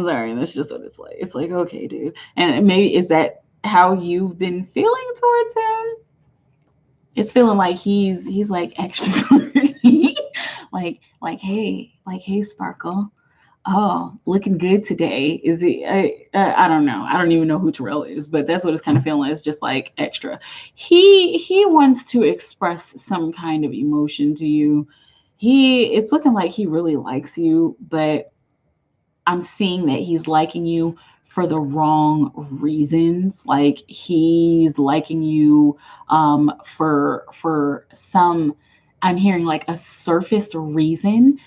sorry. That's just what it's like. It's like, okay, dude. And maybe, is that how you've been feeling towards him? It's feeling like he's like extra flirty. hey, Sparkle. Oh, looking good today. Is it? I don't know. I don't even know who Terrell is, but that's what it's kind of feeling like. It's just like extra. He wants to express some kind of emotion to you. It's looking like he really likes you, but I'm seeing that he's liking you for the wrong reasons. Like he's liking you for some, I'm hearing like a surface reason.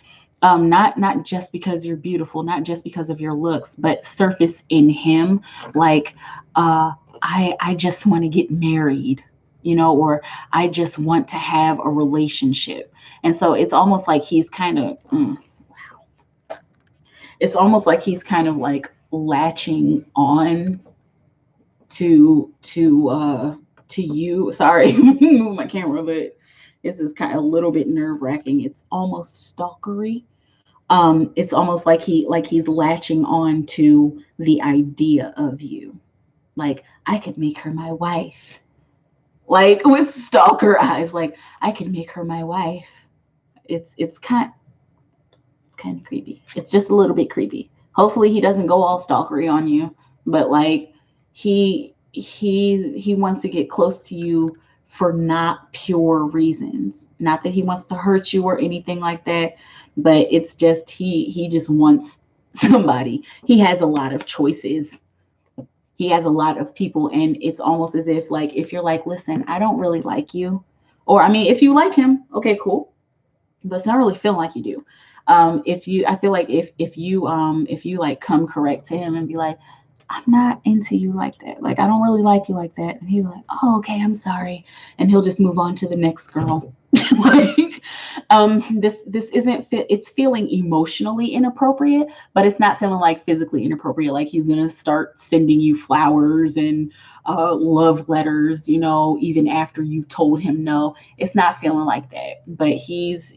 Not just because you're beautiful, not just because of your looks, but surface in him, like I just want to get married, or I just want to have a relationship. And so it's almost like he's kind of it's almost like he's kind of like latching on to you. Sorry, move my camera, but this is kind of a little bit nerve-wracking. It's almost stalkery. It's almost like he's latching on to the idea of you. Like, I could make her my wife. Like with stalker eyes, like I could make her my wife. It's kind of creepy. It's just a little bit creepy. Hopefully he doesn't go all stalkery on you, but like he wants to get close to you for not pure reasons. Not that he wants to hurt you or anything like that, but it's just he just wants somebody. He has a lot of choices. He has a lot of people, and it's almost as if like if you're like, listen, I don't really like you, or I mean, if you like him, okay, cool, but it's not really feeling like you do. I feel like if you like come correct to him and be like, I'm not into you like that. Like, I don't really like you like that. And he'll be like, oh, okay, I'm sorry. And he'll just move on to the next girl. Like, this isn't fit. It's feeling emotionally inappropriate, but it's not feeling like physically inappropriate. Like he's going to start sending you flowers and love letters, even after you've told him no. It's not feeling like that, but he's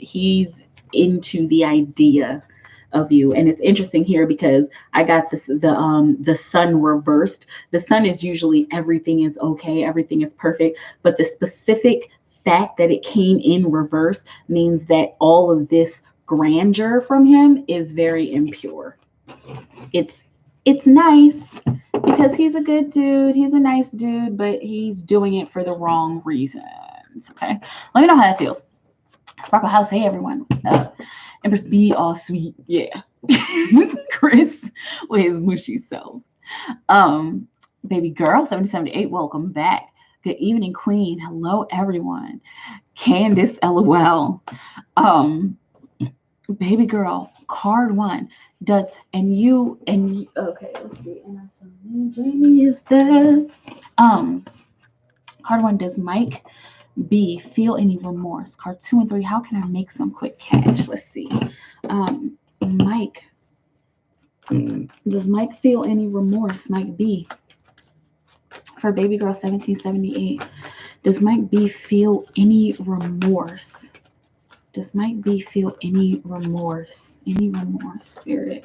into the idea of you. And it's interesting here because I got the sun reversed. The sun is usually everything is okay, everything is perfect, but the specific fact that it came in reverse means that all of this grandeur from him is very impure. It's nice because he's a good dude, he's a nice dude, but he's doing it for the wrong reasons. Okay, let me know how that feels. Sparkle House, hey everyone. Empress B, all sweet, yeah. Chris with his mushy self. Baby girl 7078, welcome back. Good evening, Queen. Hello, everyone. Candace, LOL. Baby girl, card one does, and you, okay, let's see. And Jamie is there. Card one, does Mike B, feel any remorse? Card 2 and 3, how can I make some quick cash? Let's see. Mike, does Mike feel any remorse? Mike B, for baby girl 1778, does Mike B feel any remorse? Does Mike B feel any remorse? Any remorse, spirit?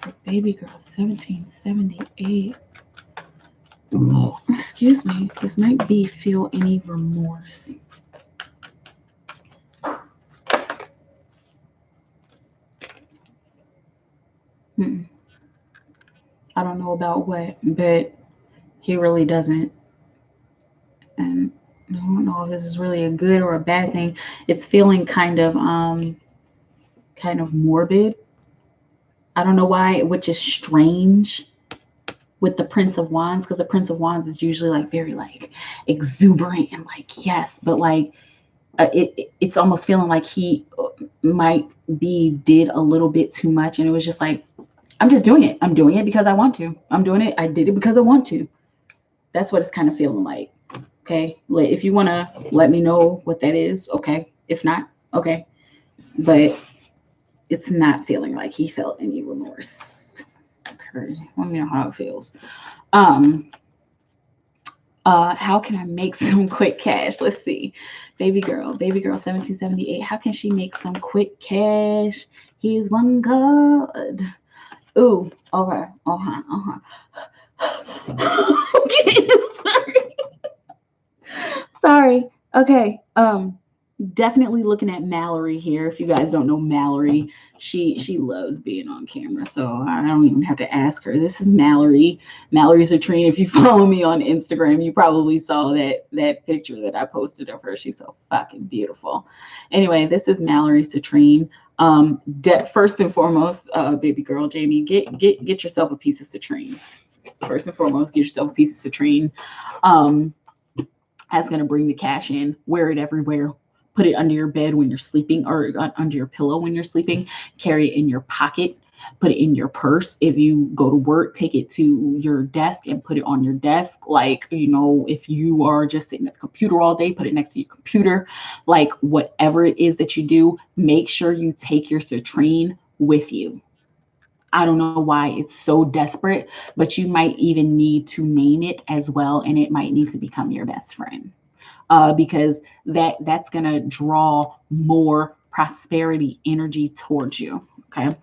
For baby girl 1778. Oh, excuse me. Does Mike B feel any remorse? I don't know about what, but he really doesn't. And I don't know if this is really a good or a bad thing. It's feeling kind of morbid. I don't know why, which is strange with the Prince of Wands, because the Prince of Wands is usually like very like exuberant and like yes, but like it's almost feeling like he might be did a little bit too much, and it was just like, I'm just doing it. I'm doing it because I want to. I'm doing it. I did it because I want to. That's what it's kind of feeling like. Okay, if you want to let me know what that is, okay. If not, okay. But it's not feeling like he felt any remorse. Okay, let me know how it feels. How can I make some quick cash? Let's see. Baby girl 1778. How can she make some quick cash? He's one God. Ooh, okay. Sorry. Okay. Definitely looking at Mallory here. If you guys don't know Mallory, she loves being on camera, so I don't even have to ask her. This is Mallory Citrine. If you follow me on Instagram, you probably saw that picture that I posted of her. She's so fucking beautiful. Anyway, this is Mallory Citrine. First and foremost, baby girl Jamie, get yourself a piece of citrine. First and foremost, get yourself a piece of citrine. That's going to bring the cash in. Wear it everywhere. Put it under your bed when you're sleeping, or under your pillow when you're sleeping. Carry it in your pocket. Put it in your purse. If you go to work, take it to your desk and put it on your desk. Like, if you are just sitting at the computer all day, put it next to your computer. Like, whatever it is that you do, make sure you take your citrine with you. I don't know why it's so desperate, but you might even need to name it as well, and it might need to become your best friend, because that's gonna draw more prosperity energy towards you. Okay,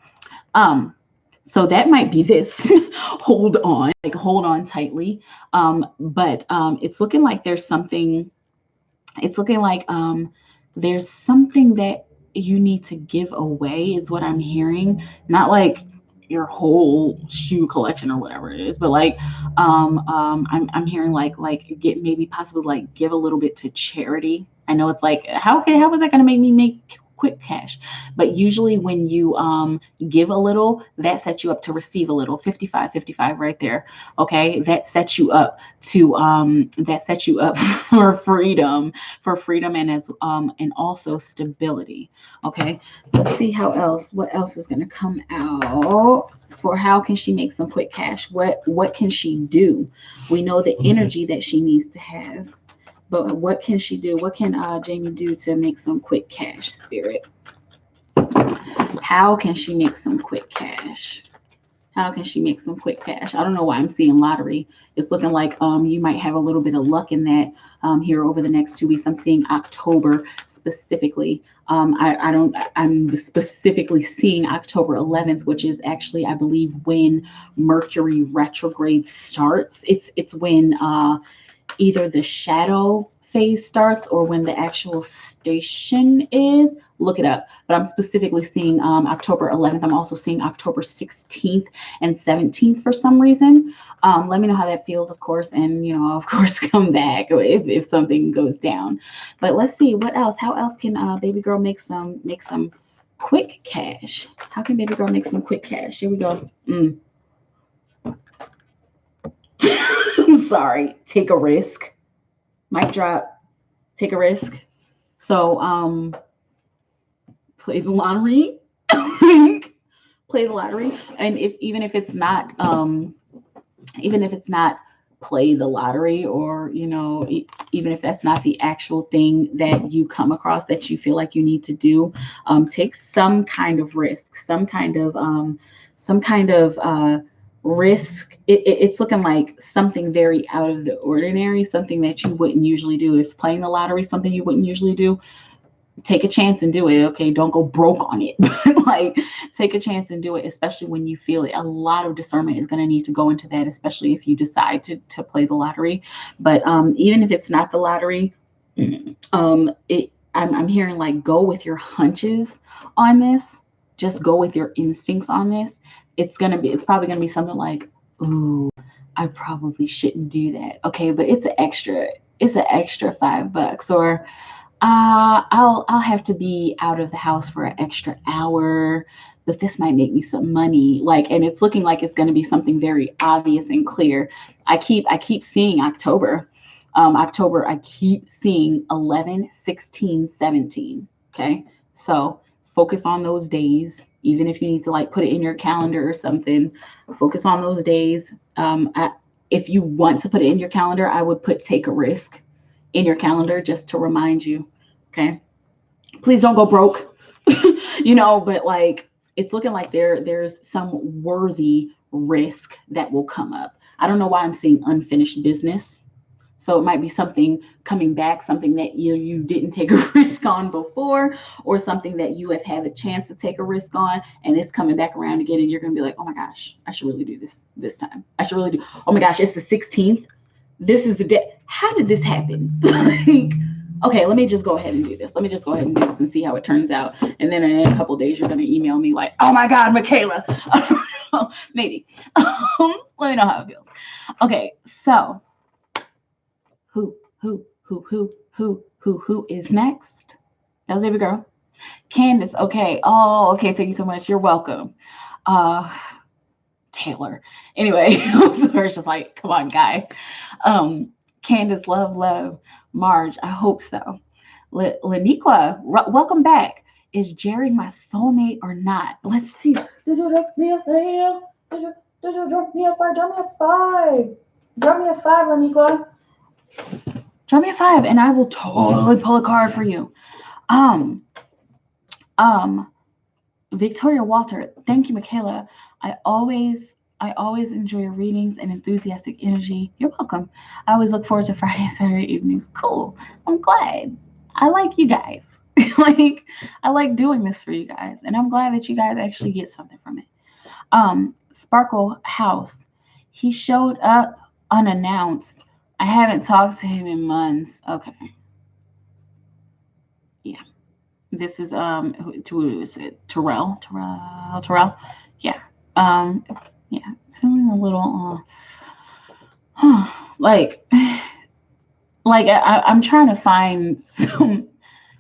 so that might be this. Hold on tightly. But it's looking like there's something. It's looking like there's something that you need to give away, is what I'm hearing. Not like your whole shoe collection or whatever it is, but like I'm hearing like get, maybe possibly like give a little bit to charity. I know it's like, how was that going to make me make quick cash? But usually when you give a little, that sets you up to receive a little. 55 right there. Okay, that sets you up for freedom, and also stability. Okay, let's see what else is going to come out for how can she make some quick cash. What can she do? We know the energy that she needs to have, but what can she do? What can Jamie do to make some quick cash, Spirit? How can she make some quick cash? How can she make some quick cash? I don't know why I'm seeing lottery. It's looking like you might have a little bit of luck in that here over the next 2 weeks. I'm seeing October specifically. I'm specifically seeing October 11th, which is actually, I believe, when Mercury retrograde starts. It's when either the shadow phase starts or when the actual station is. Look it up. But I'm specifically seeing October 11th. I'm also seeing October 16th and 17th for some reason. Let me know how that feels, of course, and of course, come back if something goes down. But let's see what else. How else can baby girl make some quick cash? How can baby girl make some quick cash? Here we go. I'm sorry. Take a risk. Mic drop. Take a risk. So play the lottery. Play the lottery. And even if it's not play the lottery, or even if that's not the actual thing that you come across that you feel like you need to do, take some kind of risk, some kind of risk. It's looking like something very out of the ordinary, something that you wouldn't usually do. If playing the lottery, something you wouldn't usually do, take a chance and do it. Okay, don't go broke on it, but like take a chance and do it, especially when you feel it. A lot of discernment is going to need to go into that, especially if you decide to play the lottery. But even if it's not the lottery, I'm hearing like go with your hunches on this. Just go with your instincts on this. It's probably gonna be something like, ooh, I probably shouldn't do that. Okay, but it's an extra $5, or I'll have to be out of the house for an extra hour, but this might make me some money. Like, and it's looking like it's going to be something very obvious and clear. I keep seeing October. I keep seeing 11, 16, 17. Okay, so focus on those days. Even if you need to like put it in your calendar or something, focus on those days. If you want to put it in your calendar, I would put take a risk in your calendar just to remind you. Okay, please don't go broke. But like it's looking like there's some worthy risk that will come up. I don't know why I'm seeing unfinished business. So it might be something coming back, something that you didn't take a risk on before, or something that you have had the chance to take a risk on, and it's coming back around again, and you're going to be like, oh my gosh, I should really do this time. I should really do. Oh my gosh, it's the 16th. This is the day. How did this happen? Like, okay, let me just go ahead and do this. Let me just go ahead and do this and see how it turns out. And then in a couple of days, you're going to email me like, oh my God, Mikaela. Maybe. Let me know how it feels. Okay, so who is next? That was baby girl. Candace, okay. Oh, okay. Thank you so much. You're welcome. Taylor. Anyway, so it's just like, come on, guy. Candace, love. Marge, I hope so. Laniqua, welcome back. Is Jerry my soulmate or not? Let's see. Did you drop me a fail? Did you drop me a 5? Drop me a 5. Drop me a 5, Laniqua. Drop me a 5, and I will totally pull a card for you. Victoria Walter, thank you, Mikaela. I always enjoy your readings and enthusiastic energy. You're welcome. I always look forward to Friday and Saturday evenings. Cool. I'm glad. I like you guys. Like, I like doing this for you guys, and I'm glad that you guys actually get something from it. Sparkle House. He showed up unannounced. I haven't talked to him in months. Okay. Yeah. This is who is it? Terrell. Yeah. Yeah. It's feeling a little like I'm trying to find some.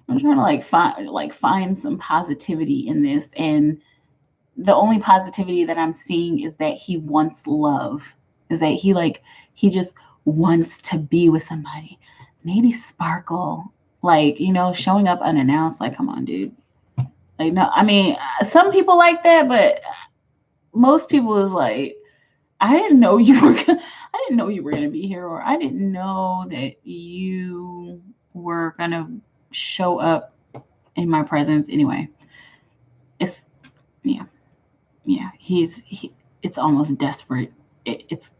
I'm trying to find some positivity in this, and the only positivity that I'm seeing is that he wants love. Is that he just wants to be with somebody. Maybe Sparkle, showing up unannounced. Like, come on, dude. Like, no, I mean, some people like that, but most people is like, I didn't know you were gonna be here, or I didn't know that you were gonna show up in my presence. Anyway, it's yeah. It's almost desperate. It's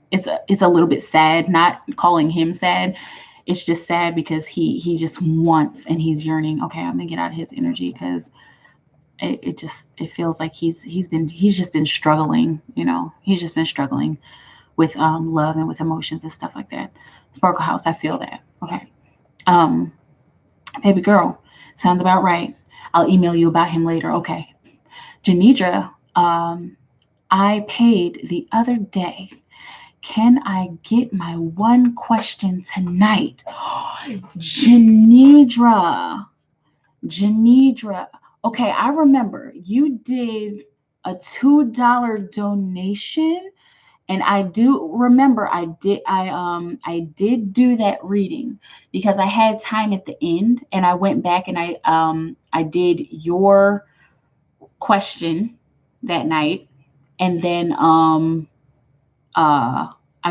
a little bit sad. Not calling him sad. It's just sad because he just wants and he's yearning. Okay, I'm gonna get out of his energy because it feels like he's just been struggling. He's just been struggling with love and with emotions and stuff like that. Sparkle House, I feel that. Okay. Baby girl, sounds about right. I'll email you about him later. Okay. Janidra, I paid the other day. Can I get my one question tonight? Janidra. Okay, I remember you did a $2 donation, and I do remember I did do that reading because I had time at the end, and I went back and I did your question that night, and then I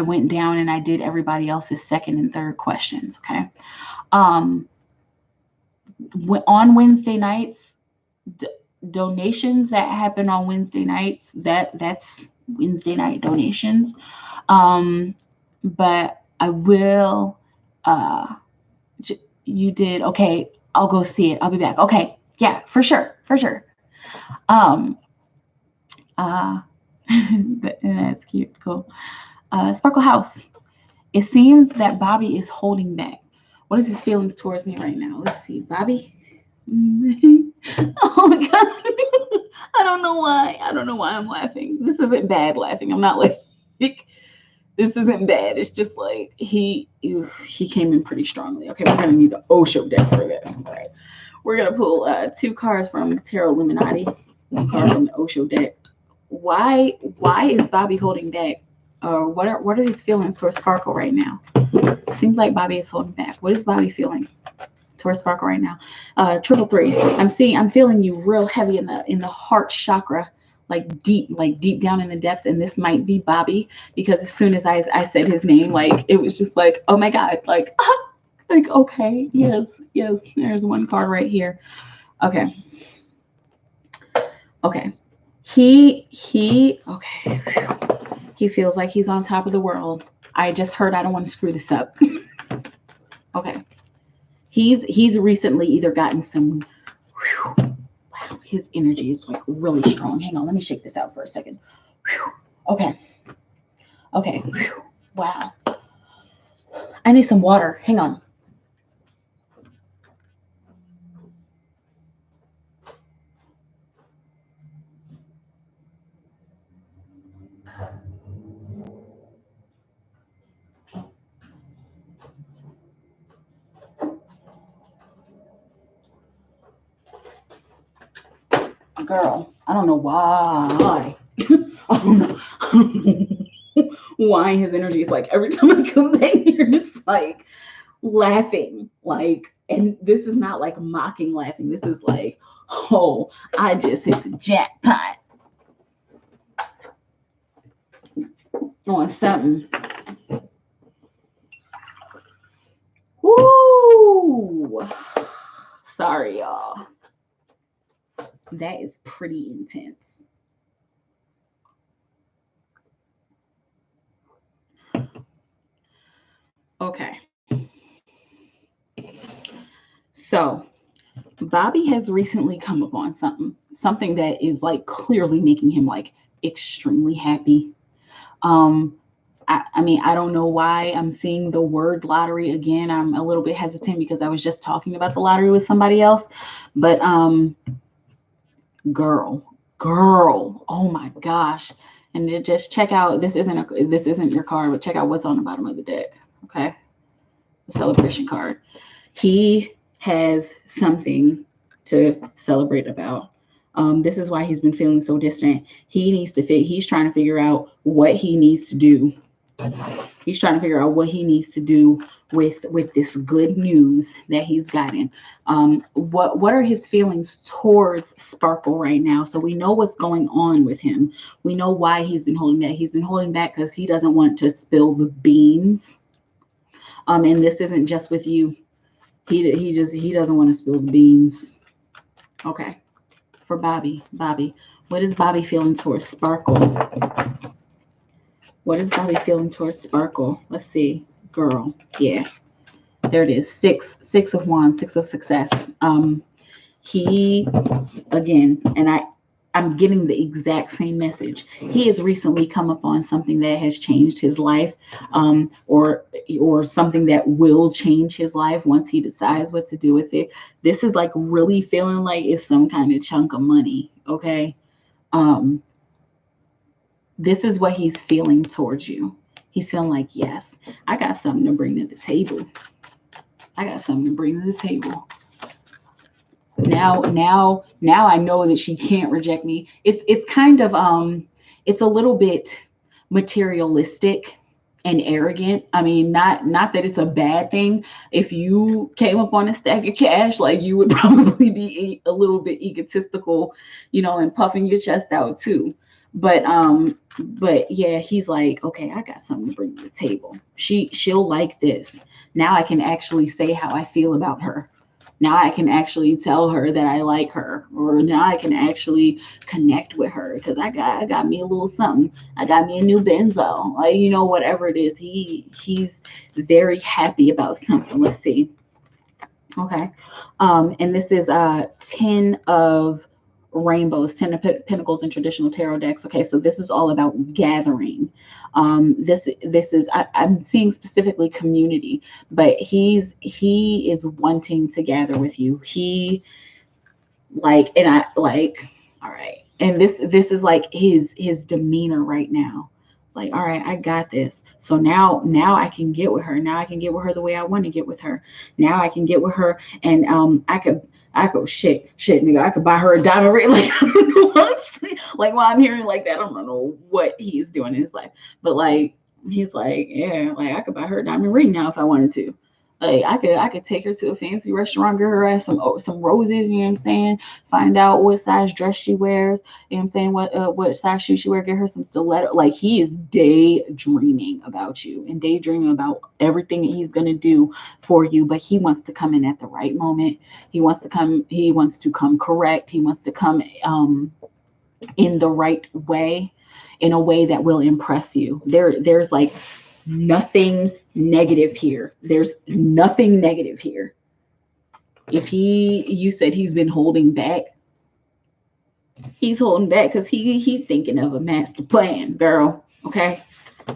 went down and I did everybody else's second and third questions. Okay. On Wednesday nights, donations that happen on Wednesday nights, that's Wednesday night donations. But I will, you did, okay, I'll go see it. I'll be back. Okay. Yeah, for sure. Um, uh, that's cute. Cool. Sparkle House. It seems that Bobby is holding back. What is his feelings towards me right now? Let's see. Bobby? Oh my God. I don't know why. I'm laughing. This isn't bad laughing. I'm not like, this isn't bad. It's just like he came in pretty strongly. Okay, we're going to need the Osho deck for this. All right. We're going to pull 2 cards from Tarot Illuminati, 1 card from the Osho deck. Why is Bobby holding back? Or what are his feelings towards Sparkle right now? Seems like Bobby is holding back. What is Bobby feeling towards Sparkle right now? 333. I'm feeling you real heavy in the heart chakra, like deep down in the depths. And this might be Bobby, because as soon as I said his name, like it was just like, oh my God, like okay, yes. There's 1 card right here. Okay. Okay. He feels like he's on top of the world. I just heard I don't want to screw this up. Okay. He's recently either gotten some, wow, his energy is like really strong. Hang on, let me shake this out for a second. Okay. Wow. I need some water. Hang on. girl, I don't know why. I don't know why his energy is like every time I come back here, it's like laughing. Like, and this is not like mocking laughing. This is like, oh, I just hit the jackpot on something. Woo! Sorry, y'all. That is pretty intense. Okay. So, Bobby has recently come upon something that is like clearly making him like extremely happy. I mean, I don't know why I'm seeing the word lottery again. I'm a little bit hesitant because I was just talking about the lottery with somebody else. But girl, oh my gosh. And just check out, this isn't your card, but check out what's on the bottom of the deck. Okay. The celebration card. He has something to celebrate about. This is why he's been feeling so distant. He's trying to figure out what he needs to do. He's trying to figure out what he needs to do with this good news that he's gotten. What are his feelings towards Sparkle right now? So we know what's going on with him. We know why he's been holding back. He's been holding back because he doesn't want to spill the beans. And this isn't just with you. He doesn't want to spill the beans. Okay. For Bobby, what is Bobby feeling towards Sparkle? What is Bobby feeling towards Sparkle? Let's see. Girl. Yeah. There it is. Six of Wands, 6 of Success. He, again, and I'm getting the exact same message. He has recently come upon something that has changed his life, or something that will change his life once he decides what to do with it. This is like really feeling like it's some kind of chunk of money. Okay. This is what he's feeling towards you. He's feeling like, yes, I got something to bring to the table. I got something to bring to the table. Now I know that she can't reject me. It's kind of it's a little bit materialistic and arrogant. I mean, not that it's a bad thing. If you came up on a stack of cash, like, you would probably be a little bit egotistical, and puffing your chest out too. But yeah, he's like, okay, I got something to bring to the table. She'll like this. Now I can actually say how I feel about her. Now I can actually tell her that I like her, or now I can actually connect with her because I got me a little something. I got me a new benzo, like, whatever it is. He's very happy about something. Let's see. Okay. And this is 10 of rainbows, 10 of pentacles in traditional tarot decks. Okay, so this is all about gathering. This is I'm seeing specifically community, but he is wanting to gather with you. He and I like, all right. And this is like his demeanor right now. Like, all right, I got this. So now I can get with her. Now I can get with her the way I want to get with her. Now I can get with her, and I could shit, nigga. I could buy her a diamond ring. Like, I don't know like, while I'm hearing like that, I don't know what he's doing in his life. But like, he's like, yeah, like, I could buy her a diamond ring now if I wanted to. Like, I could take her to a fancy restaurant, get her some roses, you know what I'm saying? Find out what size dress she wears, you know what I'm saying? What size shoes she wears, get her some stiletto. Like, he is daydreaming about you and daydreaming about everything that he's gonna do for you, but he wants to come in at the right moment. He wants to come correct. He wants to come in the right way, in a way that will impress you. There's like nothing negative here. There's nothing negative here. If you said he's been holding back, he's holding back because he thinking of a master plan, girl. Okay,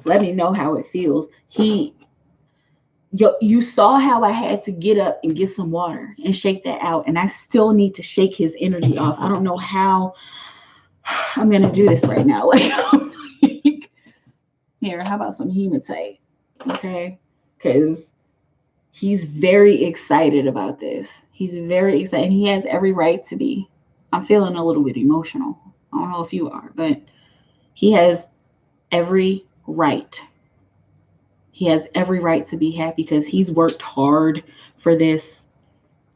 let me know how it feels. You saw how I had to get up and get some water and shake that out, and I still need to shake his energy off. I don't know how I'm gonna do this right now. Like, here, how about some hematite? Okay, because he's very excited about this. He's very excited. He has every right to be. I'm feeling a little bit emotional. I don't know if you are, but he has every right. He has every right to be happy because he's worked hard for this,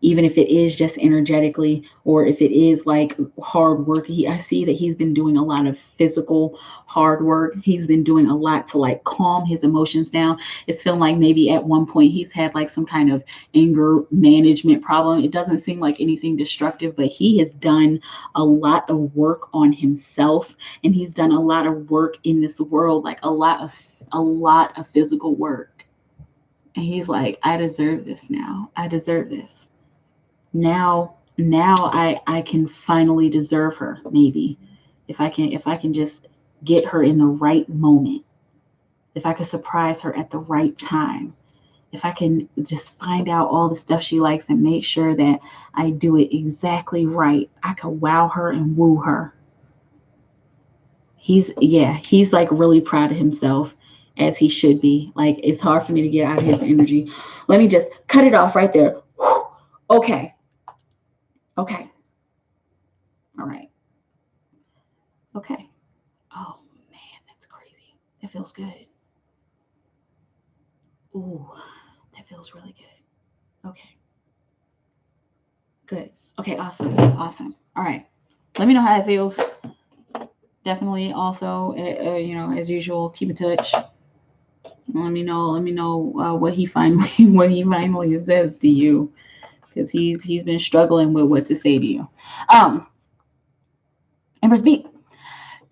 even if it is just energetically or if it is like hard work. I see that he's been doing a lot of physical hard work. He's been doing a lot to like calm his emotions down. It's feeling like maybe at one point he's had like some kind of anger management problem. It doesn't seem like anything destructive, but he has done a lot of work on himself, and he's done a lot of work in this world, like a lot of physical work. And he's like, I deserve this now. I deserve this. Now I can finally deserve her, maybe. If I can just get her in the right moment. If I could surprise her at the right time. If I can just find out all the stuff she likes and make sure that I do it exactly right, I could wow her and woo her. He's like really proud of himself, as he should be. Like, it's hard for me to get out of his energy. Let me just cut it off right there. Okay. Okay. All right. Okay. Oh man, that's crazy. That feels good. Ooh, that feels really good. Okay. Good. Okay, awesome. Awesome. All right. Let me know how it feels. Definitely also, as usual, keep in touch. Let me know what he finally says to you, because he's been struggling with what to say to you. Empress Beat,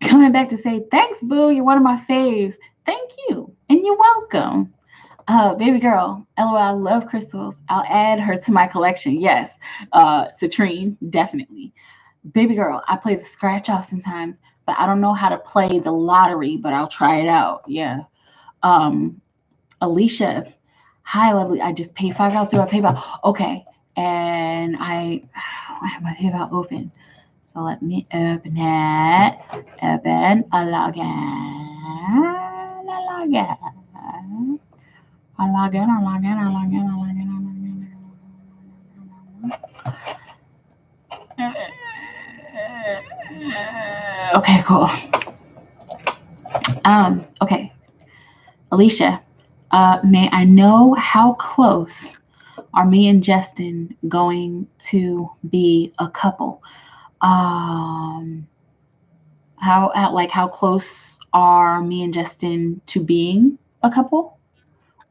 coming back to say thanks, boo. You're one of my faves. Thank you, and you're welcome. Baby girl, LOL, I love crystals. I'll add her to my collection. Yes, citrine, definitely. Baby girl, I play the scratch off sometimes, but I don't know how to play the lottery, but I'll try it out. Yeah. Um, Alicia, hi, lovely. I just paid $5 through my PayPal. Okay. And I have my PayPal open. So let me open it. Open a login. I log in. Okay, cool. Okay. Alicia, may I know how close are me and Justin going to be a couple? How close are me and Justin to being a couple?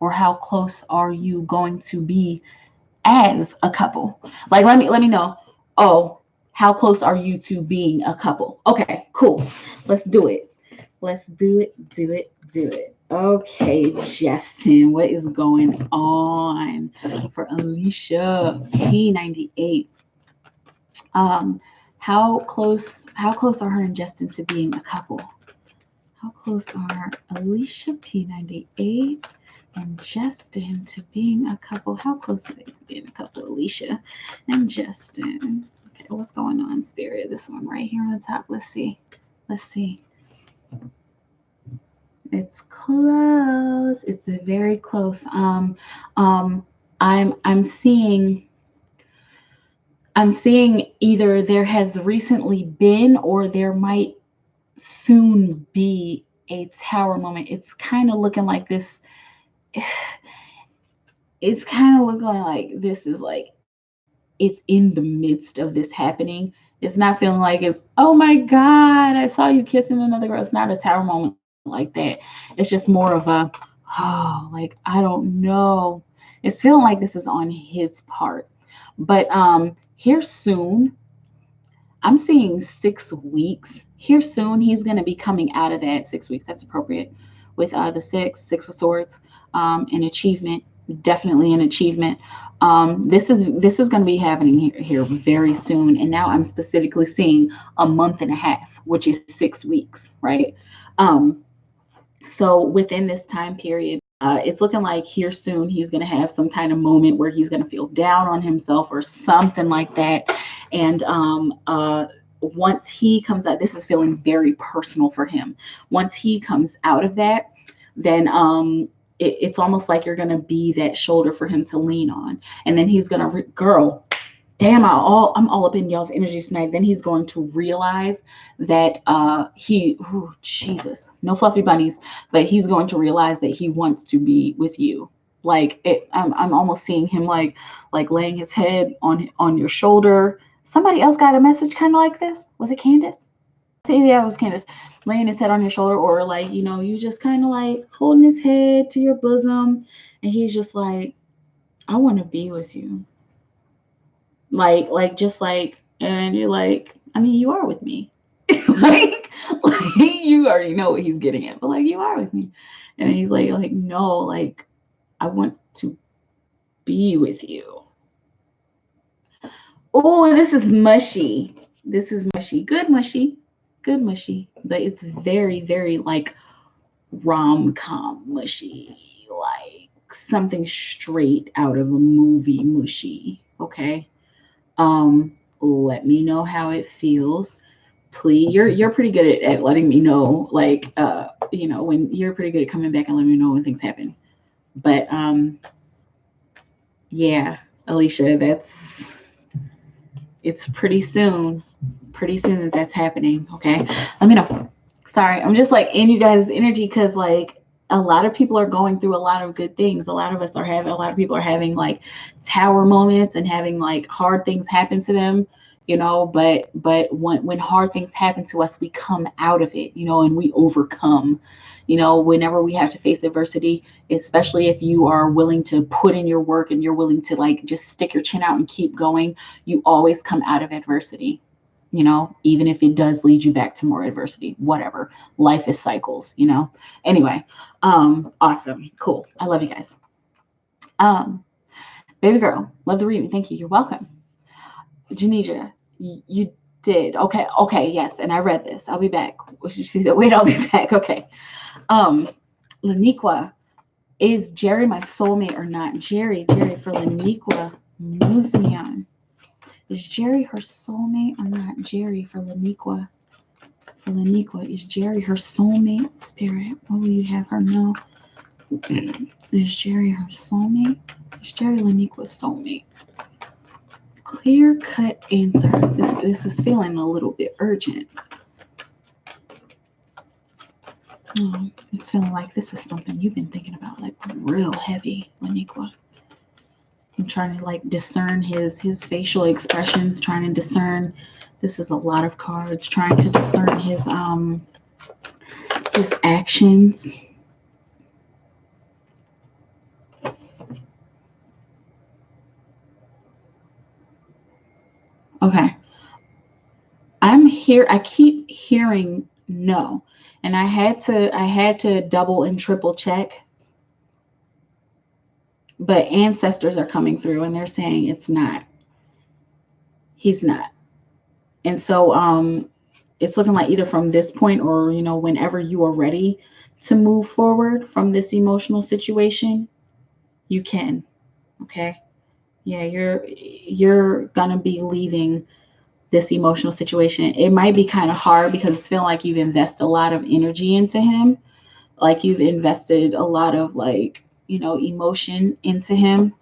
Or how close are you going to be as a couple? Like, let me know. Oh, how close are you to being a couple? Okay, cool. Let's do it. Let's do it. Okay, Justin, what is going on for Alicia P98? How close are her and Justin to being a couple? How close are Alicia P98 and Justin to being a couple? How close are they to being a couple, Alicia and Justin? Okay, what's going on, Spirit? This one right here on the top. Let's see. It's close. It's very close. I'm seeing either there has recently been or there might soon be a tower moment. It's kind of looking like this. It's kind of looking like this is like it's in the midst of this happening. It's not feeling like it's, oh my God, I saw you kissing another girl. It's not a tower moment like that. It's just more of a, oh, like, I don't know. It's feeling like this is on his part. But here soon, I'm seeing 6 weeks. Here soon, he's going to be coming out of that 6 weeks. That's appropriate with the six of swords, an achievement, definitely an achievement. This is going to be happening here very soon. And now I'm specifically seeing a month and a half, which is 6 weeks, right? So within this time period, it's looking like here soon he's going to have some kind of moment where he's going to feel down on himself or something like that. And once he comes out, this is feeling very personal for him. Once he comes out of that, then it's almost like you're going to be that shoulder for him to lean on. And then he's going to, girl, damn, I'm all up in y'all's energies tonight. Then he's going to realize that Jesus, no fluffy bunnies, but he's going to realize that he wants to be with you. Like I'm almost seeing him like laying his head on your shoulder. Somebody else got a message kind of like this. Was it Candace? Yeah, it was Candace. Laying his head on your shoulder, or like, you just kind of like holding his head to your bosom, and he's just like, I want to be with you. Just like, and you're like, I mean, you are with me. like, you already know what he's getting at, but like, you are with me. And he's like, no, like, I want to be with you. Oh, this is mushy. This is mushy. Good mushy. Good mushy. But it's very, very like rom-com mushy. Like something straight out of a movie mushy. Okay. Let me know how it feels. Please, you're pretty good at letting me know, like, when you're pretty good at coming back and letting me know when things happen. But yeah, Alicia, it's pretty soon that's happening. Okay, let me know. Sorry, I'm just like in you guys' energy because like a lot of people are going through a lot of good things. A lot of people are having like tower moments and having like hard things happen to them, but when hard things happen to us, we come out of it, and we overcome. Whenever we have to face adversity, especially if you are willing to put in your work and you're willing to like just stick your chin out and keep going, you always come out of adversity. Even if it does lead you back to more adversity, whatever. Life is cycles, Anyway, awesome. Cool. I love you guys. Baby girl, love the reading. Thank you. You're welcome. Janija, you did. Okay, yes. And I read this. I'll be back. She said, wait, I'll be back. Okay. Laniqua, is Jerry my soulmate or not? Jerry for Laniqua, Musmian. Is Jerry her soulmate or not? Jerry for Laniqua. For Laniqua, is Jerry her soulmate? Spirit, what will you have her know? Is Jerry her soulmate? Is Jerry Laniqua's soulmate? Clear cut answer. This is feeling a little bit urgent. It's feeling like this is something you've been thinking about, like real heavy, Laniqua. I'm trying to like discern his facial expressions, trying to discern. This is a lot of cards. Trying to discern his actions. Okay. I'm here. I keep hearing no, and I had to double and triple check. But ancestors are coming through and they're saying it's not. He's not. And so it's looking like either from this point or whenever you are ready to move forward from this emotional situation, you can. Okay? Yeah, you're going to be leaving this emotional situation. It might be kind of hard because it's feeling like you've invested a lot of energy into him. Like you've invested a lot of like, emotion into him.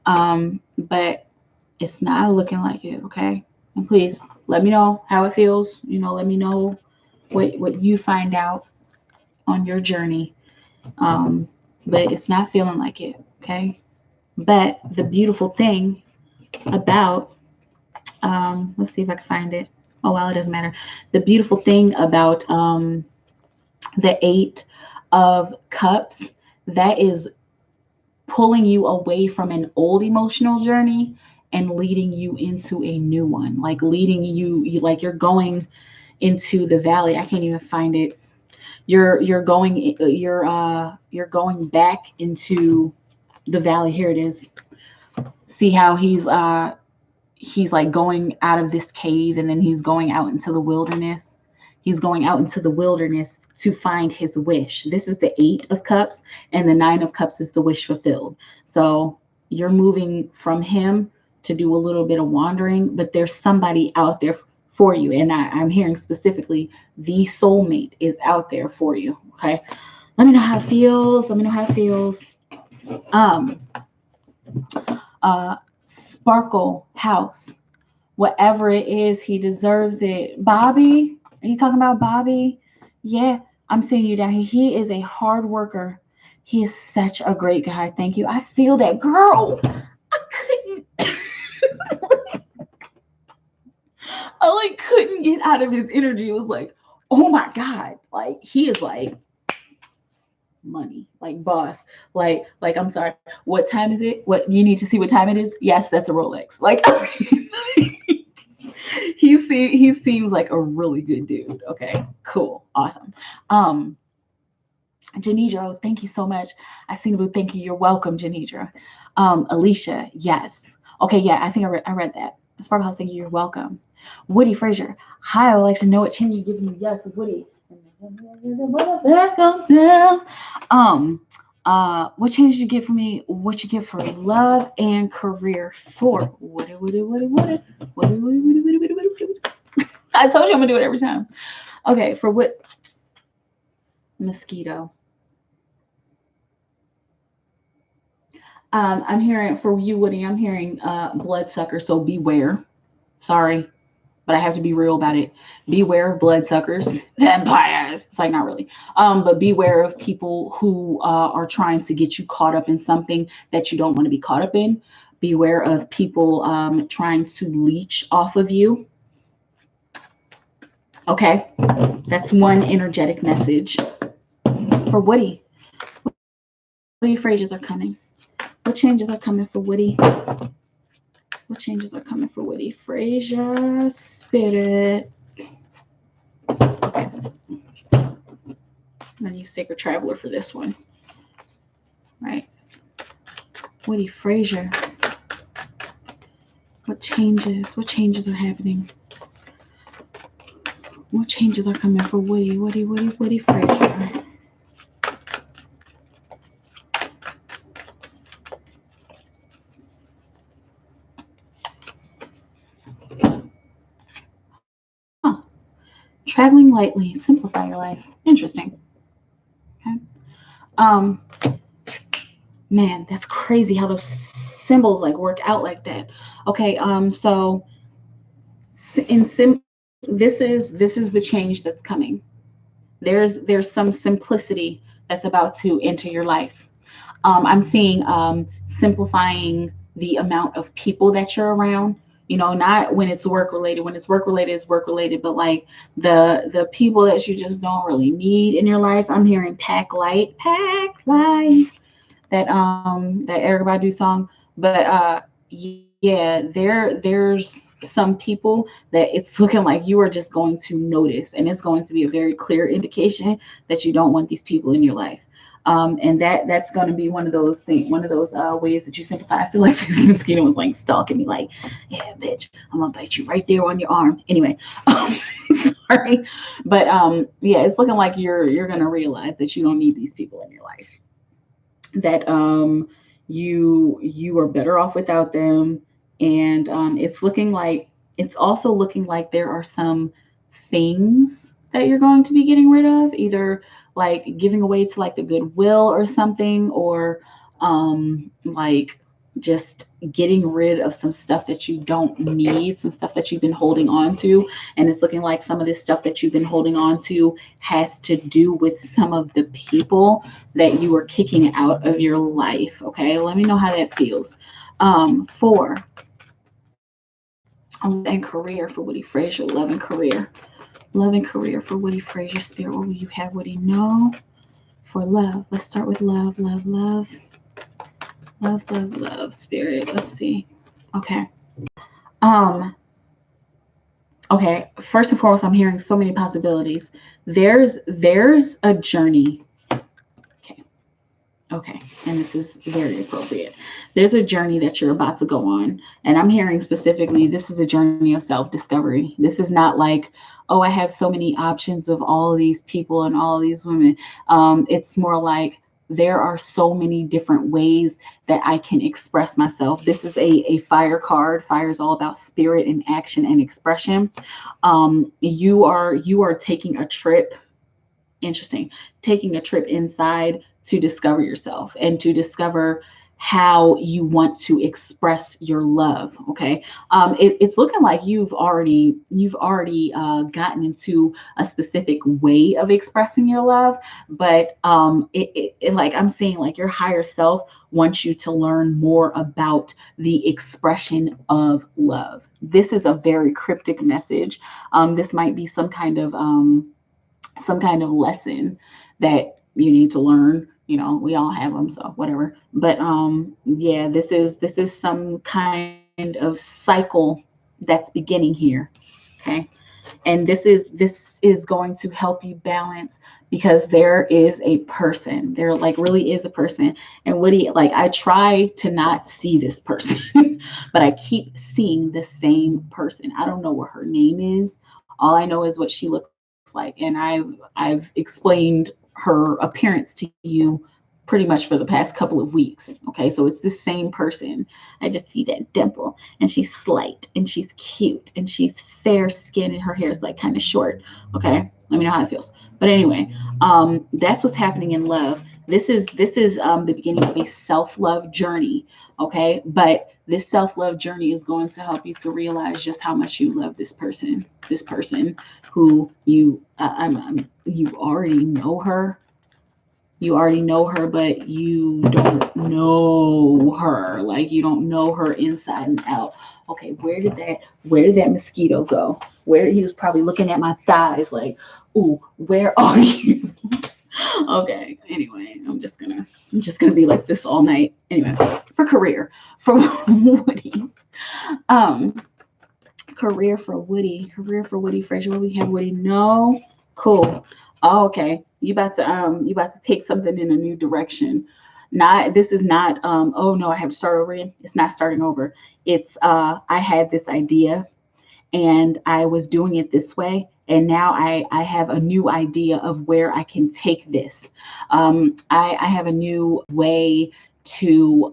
But it's not looking like it, okay? And please let me know how it feels. Let me know what you find out on your journey. But it's not feeling like it, okay? But the beautiful thing about, let's see if I can find it. Oh, well, it doesn't matter. The beautiful thing about the 8 of Cups, that is pulling you away from an old emotional journey and leading you into a new one, like leading you like you're going into the valley. I can't even find it. You're going back into the valley. Here it is. See how he's like going out of this cave and then he's going out into the wilderness. He's going out into the wilderness to find his wish. This is the 8 of Cups, and the 9 of Cups is the wish fulfilled. So you're moving from him to do a little bit of wandering, but there's somebody out there for you. And I'm hearing specifically the soulmate is out there for you. Okay. Let me know how it feels. Sparkle House. Whatever it is, he deserves it. Bobby, are you talking about Bobby? Yeah, I'm seeing you down here. He is a hard worker. He is such a great guy. Thank you. I feel that, girl. I couldn't. I like couldn't get out of his energy. It was like, oh my God. Like he is like money, like boss. Like I'm sorry. What time is it? What you need to see what time it is? Yes, that's a Rolex. Like he seems like a really good dude. Okay, cool, awesome. Janidra, thank you so much. I see you. Thank you. You're welcome, Janidra. Alicia, yes. Okay, yeah, I think I read that. The Sparkle House, thank you. You're welcome. Woody Frazier, hi. I would like to know what changes you're giving me. Yes, Woody. Back on down. What changes you get for me? What you get for love and career? For Woody. I told you I'm gonna do it every time. Okay, for what? Mosquito. I'm hearing for you, Woody. I'm hearing bloodsucker. So beware. Sorry, but I have to be real about it. Beware of bloodsuckers, vampires. It's like not really, but beware of people who are trying to get you caught up in something that you don't want to be caught up in. Beware of people trying to leech off of you. Okay, that's one energetic message for Woody. Woody Frazier's are coming. What changes are coming for Woody? What changes are coming for Woody Frazier? Spirit. Okay. I'm going to use Sacred Traveler for this one. Right. Woody Frazier. What changes? What changes are happening? What changes are coming for Woody? Woody Frazier. Huh. Traveling lightly. Simplify your life. Interesting. Okay. Man, that's crazy how those symbols like work out like that. Okay. So in this is the change that's coming. There's some simplicity that's about to enter your life. I'm seeing simplifying the amount of people that you're around. You know, not when it's work related. When it's work related, it's work related. But like the people that you just don't really need in your life. I'm hearing pack light, that Erykah Badu song. But yeah, there's some people that it's looking like you are just going to notice, and it's going to be a very clear indication that you don't want these people in your life. And that's going to be one of those things, one of those ways that you simplify. I feel like this mosquito was like stalking me, like, yeah, bitch, I'm gonna bite you right there on your arm. Anyway, sorry, but yeah, it's looking like you're gonna realize that you don't need these people in your life. That you are better off without them, and it's also looking like there are some things that you're going to be getting rid of, either like giving away to like the Goodwill or something, or like just getting rid of some stuff that you don't need, some stuff that you've been holding on to. And it's looking like some of this stuff that you've been holding on to has to do with some of the people that you are kicking out of your life. Okay, let me know how that feels. For love and career for Woody Frazier, love and career. Love and career for Woody Frazier. Spirit, what will you have Woody know for love? Let's start with love, love, love. Love, love, love, Spirit. Let's see. Okay. Okay. First and foremost, I'm hearing so many possibilities. There's a journey. Okay. Okay. And this is very appropriate. There's a journey that you're about to go on. And I'm hearing specifically, this is a journey of self-discovery. This is not like, oh, I have so many options of all of these people and all of these women. It's more like, there are so many different ways that I can express myself. This is a fire card. Fire is all about spirit and action and expression. You are taking a trip. Interesting. Taking a trip inside to discover yourself and to discover how you want to express your love. Okay. It's looking like you've already gotten into a specific way of expressing your love, but like I'm saying, like your higher self wants you to learn more about the expression of love. This is a very cryptic message. This might be some kind of lesson that you need to learn. You know, we all have them, so whatever. But yeah, this is some kind of cycle that's beginning here. Okay. And this is going to help you balance, because there is a person, there like really is a person. And Woody, like, I try to not see this person but I keep seeing the same person. I don't know what her name is. All I know is what she looks like, and I've explained her appearance to you pretty much for the past couple of weeks. Okay, so it's the same person. I just see that dimple, and she's slight, and she's cute, and she's fair skinned, and her hair is like kind of short. Okay, let me know how it feels. But anyway, that's what's happening in love. This is the beginning of a self-love journey. Okay, but this self-love journey is going to help you to realize just how much you love this person who you already know her. You already know her, but you don't know her. Like, you don't know her inside and out. Okay, where did that mosquito go? Where he was probably looking at my thighs like, ooh, where are you? Okay, anyway, I'm just gonna be like this all night. Anyway, for Woody. Um, career for Woody Frazier. What we have, Woody? No, cool. Oh, okay. You about to take something in a new direction. Not This is not oh no, I have to start over again. It's not starting over. It's I had this idea and I was doing it this way. And now I have a new idea of where I can take this. I have a new way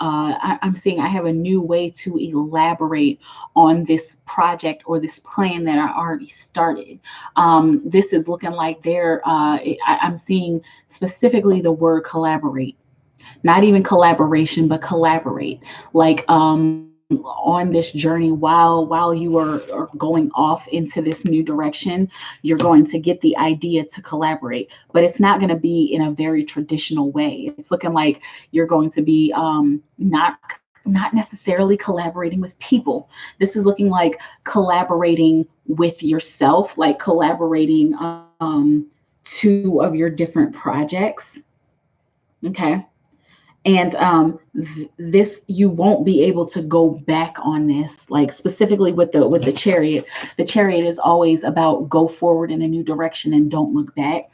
I'm saying I have a new way to elaborate on this project or this plan that I already started. This is looking like I'm seeing specifically the word collaborate, not even collaboration, but collaborate. Like, on this journey, while you are going off into this new direction, you're going to get the idea to collaborate, but it's not going to be in a very traditional way. It's looking like you're going to be not necessarily collaborating with people. This is looking like collaborating with yourself, like collaborating two of your different projects. Okay. And this, you won't be able to go back on this, like specifically with the chariot. The chariot is always about go forward in a new direction and don't look back.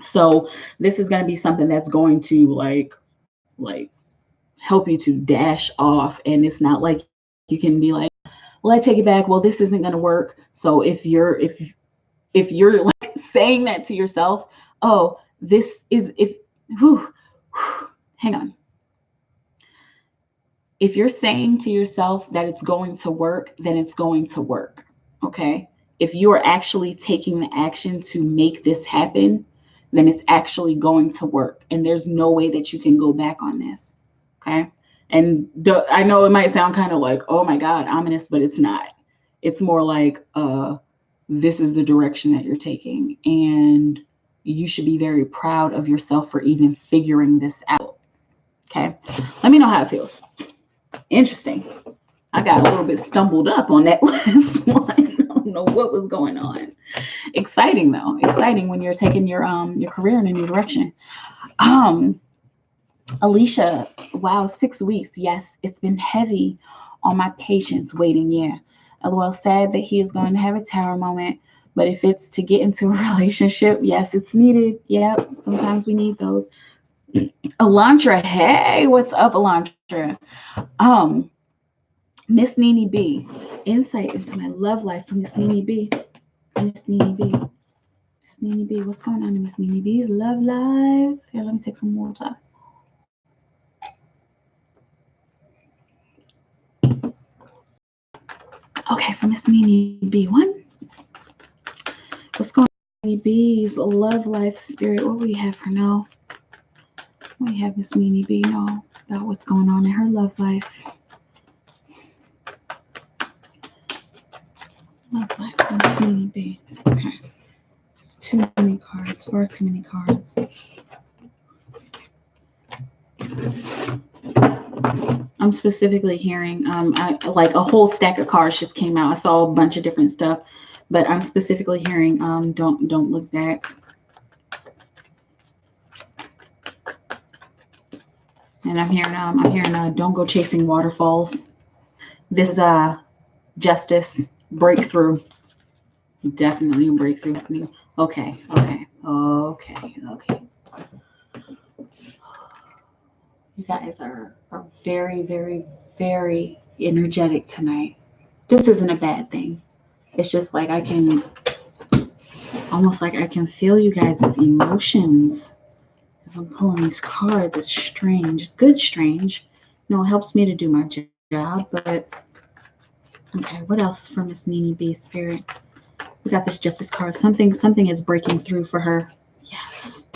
So this is going to be something that's going to like help you to dash off, and it's not like you can be like, well, I take it back, well, this isn't going to work. So if you're like saying that to yourself, oh, this is if whew, hang on. If you're saying to yourself that it's going to work, then it's going to work. Okay. If you are actually taking the action to make this happen, then it's actually going to work. And there's no way that you can go back on this. Okay. And I know it might sound kind of like, oh my God, ominous, but it's not. It's more like, this is the direction that you're taking. And you should be very proud of yourself for even figuring this out. Okay. Let me know how it feels. Interesting. I got a little bit stumbled up on that last one. I don't know what was going on. Exciting though. Exciting when you're taking your career in a new direction. Alicia, wow, 6 weeks. Yes, it's been heavy on my patience waiting. Yeah. LOL, sad that he is going to have a tower moment. But if it's to get into a relationship, yes, it's needed. Yep. Sometimes we need those. Elantra, hey, what's up, Elantra? Miss Nene B, insight into my love life from Miss Nene B. Miss Nene B. Miss Nene B, what's going on in Miss Nene B's love life? Here, let me take some water. Okay, for Miss Nene B1. What's going on in Nene B's love life spirit? What do we have for now? We have Miss Meanie B know about what's going on in her love life. Love life for Miss Meanie B. Okay. It's too many cards, far too many cards. I'm specifically hearing, like a whole stack of cards just came out. I saw a bunch of different stuff, but I'm specifically hearing, don't look back. And I'm hearing, don't go chasing waterfalls. This is justice, breakthrough, definitely a breakthrough. Okay. You guys are very, very, very energetic tonight. This isn't a bad thing. It's just like I can feel you guys' emotions as I'm pulling these cards. It's strange. It's good strange. You know, it helps me to do my job, but okay, what else from Miss Meanie B Spirit? We got this Justice card. Something is breaking through for her. Yes.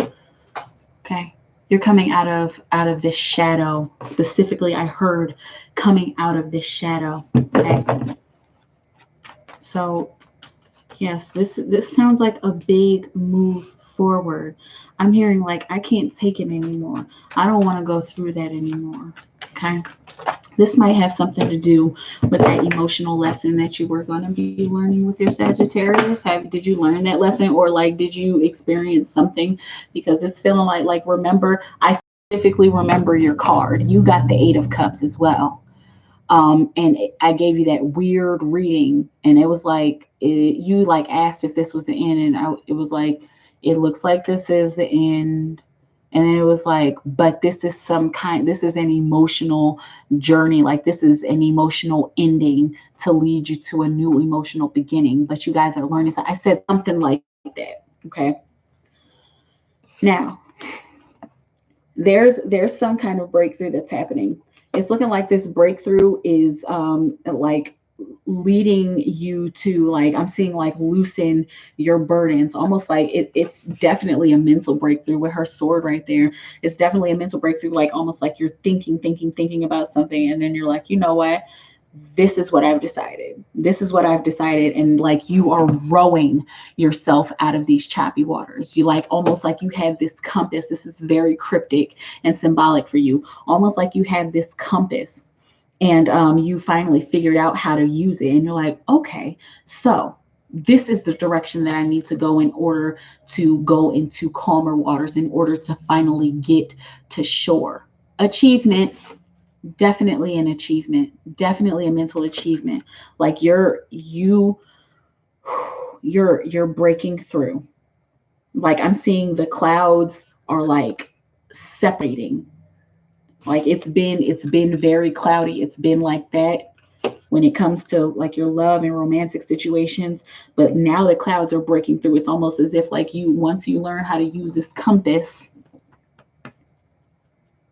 Okay. You're coming out of this shadow. Specifically, I heard coming out of this shadow. Okay. So, yes, this sounds like a big move forward. I'm hearing like I can't take it anymore. I don't want to go through that anymore. Okay. This might have something to do with that emotional lesson that you were going to be learning with your Sagittarius. Did you learn that lesson, or like did you experience something? Because it's feeling like remember, I specifically remember your card. You got the 8 of Cups as well. And I gave you that weird reading, and it was like you like asked if this was the end, and it was like it looks like this is the end. And then it was like, but this is an emotional journey. Like this is an emotional ending to lead you to a new emotional beginning. But you guys are learning. So I said something like that. Okay. Now, there's some kind of breakthrough that's happening. It's looking like this breakthrough is like leading you to, like, I'm seeing like loosen your burdens, almost like it's definitely a mental breakthrough with her sword right there. It's definitely a mental breakthrough, like almost like you're thinking about something, and then you're like, you know what, this is what I've decided. And like you are rowing yourself out of these choppy waters. You like almost like you have this compass. This is very cryptic and symbolic for you. Almost like you have this compass, and you finally figured out how to use it, and you're like, okay, so this is the direction that I need to go in order to go into calmer waters, in order to finally get to shore. Achievement, definitely an achievement, definitely a mental achievement. Like you're breaking through. Like I'm seeing the clouds are like separating. Like it's been very cloudy. It's been like that when it comes to like your love and romantic situations, but now the clouds are breaking through. It's almost as if like once you learn how to use this compass,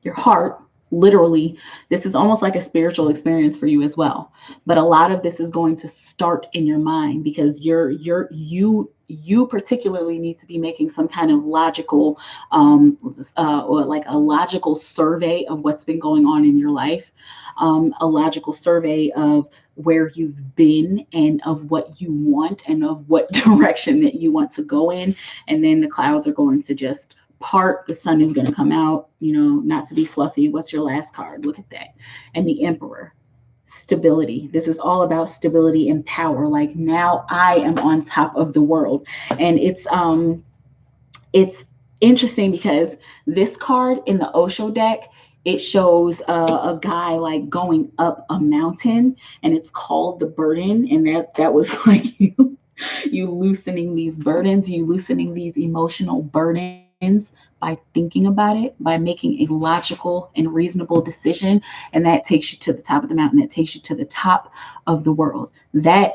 your heart, literally, this is almost like a spiritual experience for you as well. But a lot of this is going to start in your mind, because you particularly need to be making some kind of logical or like a logical survey of what's been going on in your life, a logical survey of where you've been and of what you want and of what direction that you want to go in. And then the clouds are going to just part, the sun is going to come out, not to be fluffy. What's your last card? Look at that. And the Emperor, stability. This is all about stability and power. Like now I am on top of the world. And it's interesting because this card in the Osho deck, it shows a guy like going up a mountain, and it's called the burden. And that was like you loosening these burdens, you loosening these emotional burdens by thinking about it, by making a logical and reasonable decision. And that takes you to the top of the mountain. That takes you to the top of the world. That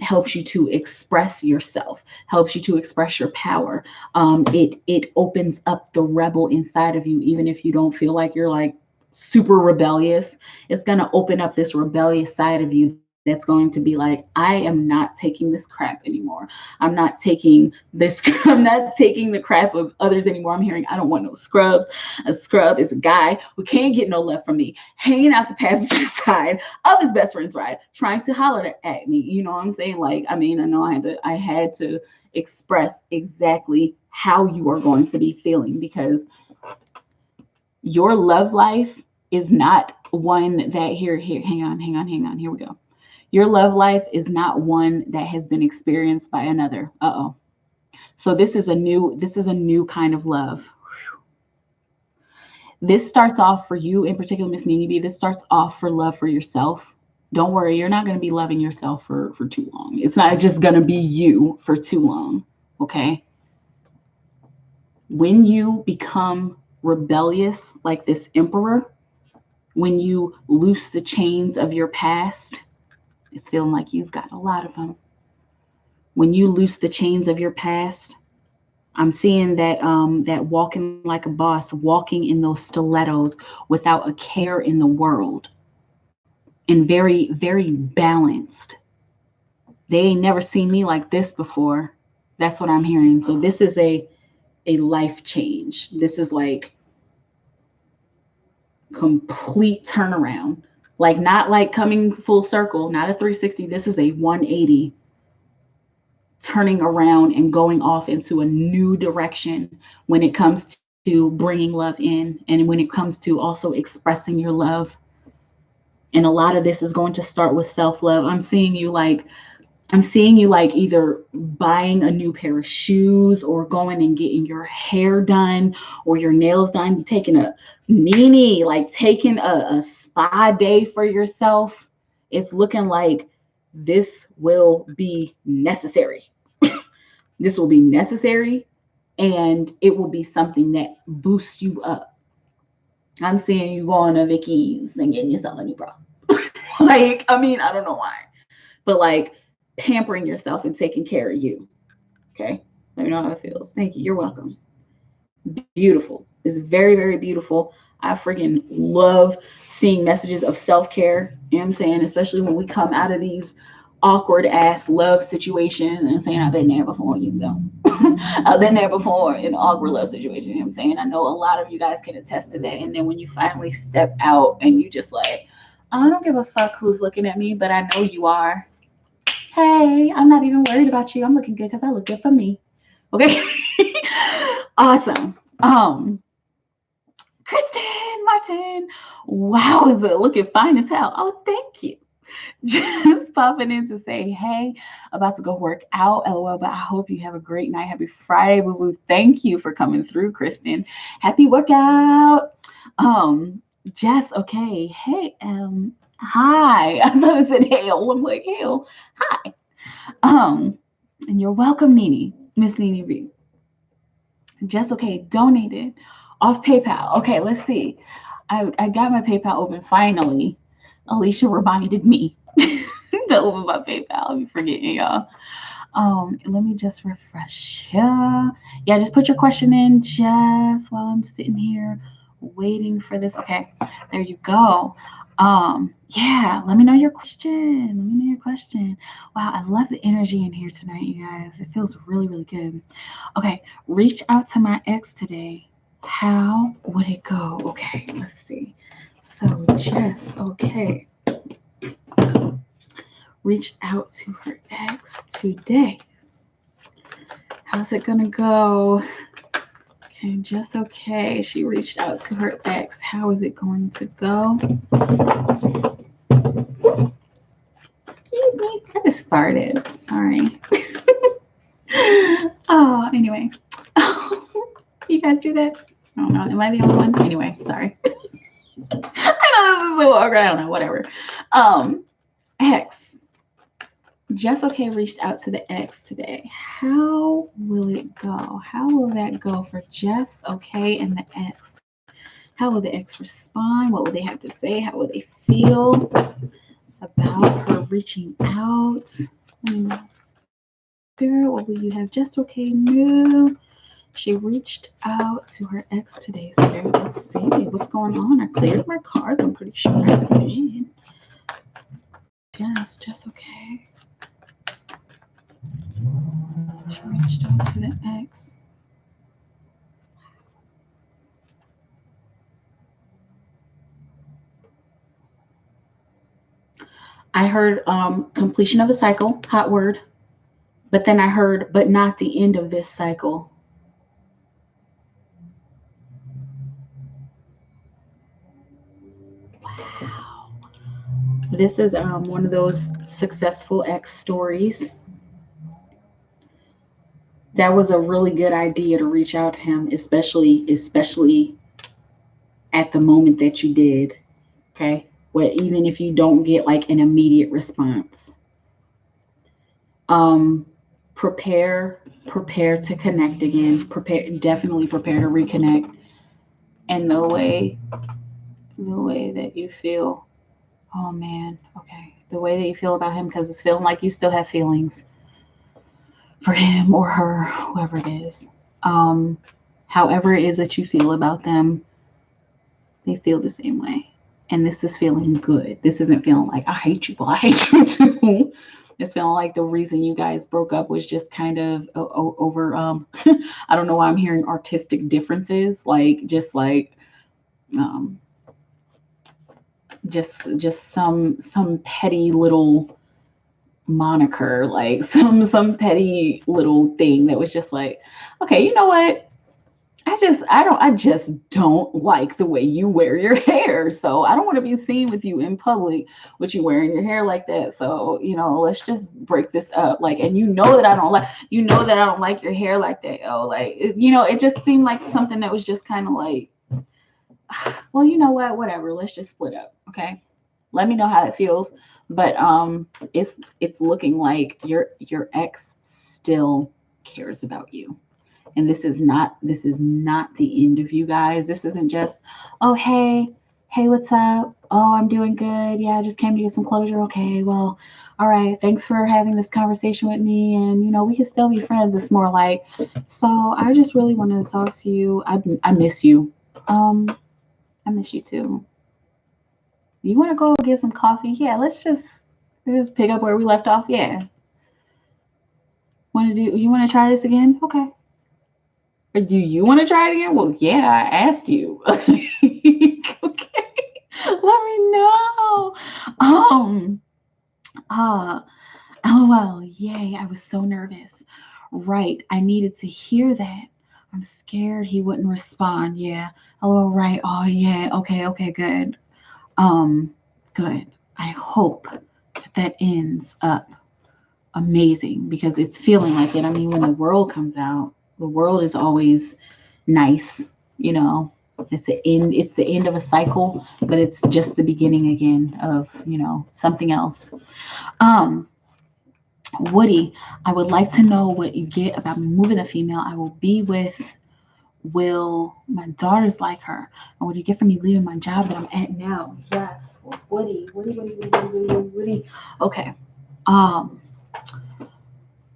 helps you to express yourself, helps you to express your power. It opens up the rebel inside of you, even if you don't feel like you're like super rebellious. It's going to open up this rebellious side of you that's going to be like, I am not taking this crap anymore. I'm not taking this, I'm not taking the crap of others anymore. I'm hearing, I don't want no scrubs. A scrub is a guy who can't get no love from me, hanging out the passenger side of his best friend's ride, trying to holler at me. You know what I'm saying? Like, I mean, I know I had to express exactly how you are going to be feeling, because your love life is not one that here, hang on, here we go. Your love life is not one that has been experienced by another. So this is a new kind of love. This starts off for you in particular, Miss Nini B. This starts off for love for yourself. Don't worry, you're not going to be loving yourself for too long. It's not just going to be you for too long. Okay. When you become rebellious like this emperor, when you loose the chains of your past, it's feeling like you've got a lot of them. When you loose the chains of your past, I'm seeing that that walking like a boss, walking in those stilettos without a care in the world, and very, very balanced. They ain't never seen me like this before. That's what I'm hearing. So this is a life change. This is like complete turnaround. Like, not like coming full circle, not a 360. This is a 180, turning around and going off into a new direction when it comes to bringing love in, and when it comes to also expressing your love. And a lot of this is going to start with self-love. I'm seeing you like either buying a new pair of shoes, or going and getting your hair done or your nails done, taking a Nini, like taking a spa day for yourself. It's looking like this will be necessary. This will be necessary, and it will be something that boosts you up. I'm seeing you going to Vicky's and getting yourself a new bra. Like, I mean, I don't know why, but like pampering yourself and taking care of you. Okay. Let me know how it feels. Thank you. You're welcome. Beautiful. It's very, very beautiful. I freaking love seeing messages of self-care. You know what I'm saying? Especially when we come out of these awkward ass love situations and saying, I've been there before, you know. I've been there before in awkward love situations. You know what I'm saying? I know a lot of you guys can attest to that. And then when you finally step out and you just like, I don't give a fuck who's looking at me, but I know you are. Hey, I'm not even worried about you. I'm looking good because I look good for me. Okay. Awesome. Kristen Martin. Wow, is it looking fine as hell? Oh, thank you. Just popping in to say, hey, about to go work out, LOL, but I hope you have a great night. Happy Friday, boo-boo. Thank you for coming through, Kristen. Happy workout. Jess, okay. Hey, hi. I thought it said hail. I'm like, hail. Hi. And you're welcome, Nini, Miss Nini B. Jess, okay, donated off PayPal. Okay, let's see. I got my PayPal open finally. Alicia reminded me to open my PayPal. I'll be forgetting, y'all. Let me just refresh. Yeah, just put your question in, Jess, while I'm sitting here waiting for this. Okay, there you go. Yeah, let me know your question. Wow, I love the energy in here tonight, you guys. It feels really, really good. Okay, reach out to my ex today. How would it go? Okay, let's see. So Jess, okay, reached out to her ex today. How's it gonna go? Okay, Jess, okay. She reached out to her ex. How is it going to go? Excuse me, I just farted. Sorry. Oh, anyway. You guys do that? I don't know. Am I the only one? Anyway, sorry. I know this is so awkward. I don't know. Whatever. Ex. Jess, okay, reached out to the ex today. How will it go? How will that go for Jess, okay, and the ex? How will the ex respond? What will they have to say? How will they feel about her reaching out? Spirit, what will you have? Jess, okay, no. She reached out to her ex today. So let's see what's going on. I cleared my cards. I'm pretty sure I did. Yes, just okay. She reached out to the ex. I heard completion of a cycle, hot word. But then I heard, but not the end of this cycle. Wow. This is one of those successful ex stories. That was a really good idea to reach out to him, especially at the moment that you did. Okay. Well, even if you don't get like an immediate response. Um, prepare to connect again. Definitely prepare to reconnect. And the way that you feel. Oh man, okay. The way that you feel about him, because it's feeling like you still have feelings for him or her, whoever it is. However it is that you feel about them, they feel the same way. And this is feeling good. This isn't feeling like I hate you, well, I hate you too. It's feeling like the reason you guys broke up was just kind of over I don't know why I'm hearing artistic differences, like just like um just some petty little moniker, like some petty little thing that was just like, okay, you know what? I just don't like the way you wear your hair. So I don't want to be seen with you in public with you wearing your hair like that. So, let's just break this up. Like, and you know that I don't like your hair like that. Oh, like, it just seemed like something that was just kind of like, well, you know what? Whatever. Let's just split up. Okay. Let me know how it feels. But it's looking like your ex still cares about you. And this is not the end of you guys. This isn't just, oh hey, what's up? Oh, I'm doing good. Yeah, I just came to get some closure. Okay, well, all right. Thanks for having this conversation with me. And we can still be friends. It's more like, so I just really wanted to talk to you. I miss you. I miss you too. You want to go get some coffee? Yeah, let's just pick up where we left off. Yeah. You want to try this again? Okay. Or do you want to try it again? Well, yeah, I asked you. Okay. Let me know. Um, uh, LOL, yay, I was so nervous. Right, I needed to hear that. I'm scared he wouldn't respond. Yeah. LOL, right. Oh yeah. Okay, good. Um, good. I hope that ends up amazing because it's feeling like it. I mean, when the world comes out, the world is always nice, you know. It's the end of a cycle, but it's just the beginning again of, something else. Um, Woody, I would like to know what you get about me moving the female I will be with. Will my daughters like her? And what do you get from me leaving my job that I'm at now? Yes. Woody. Okay. Um,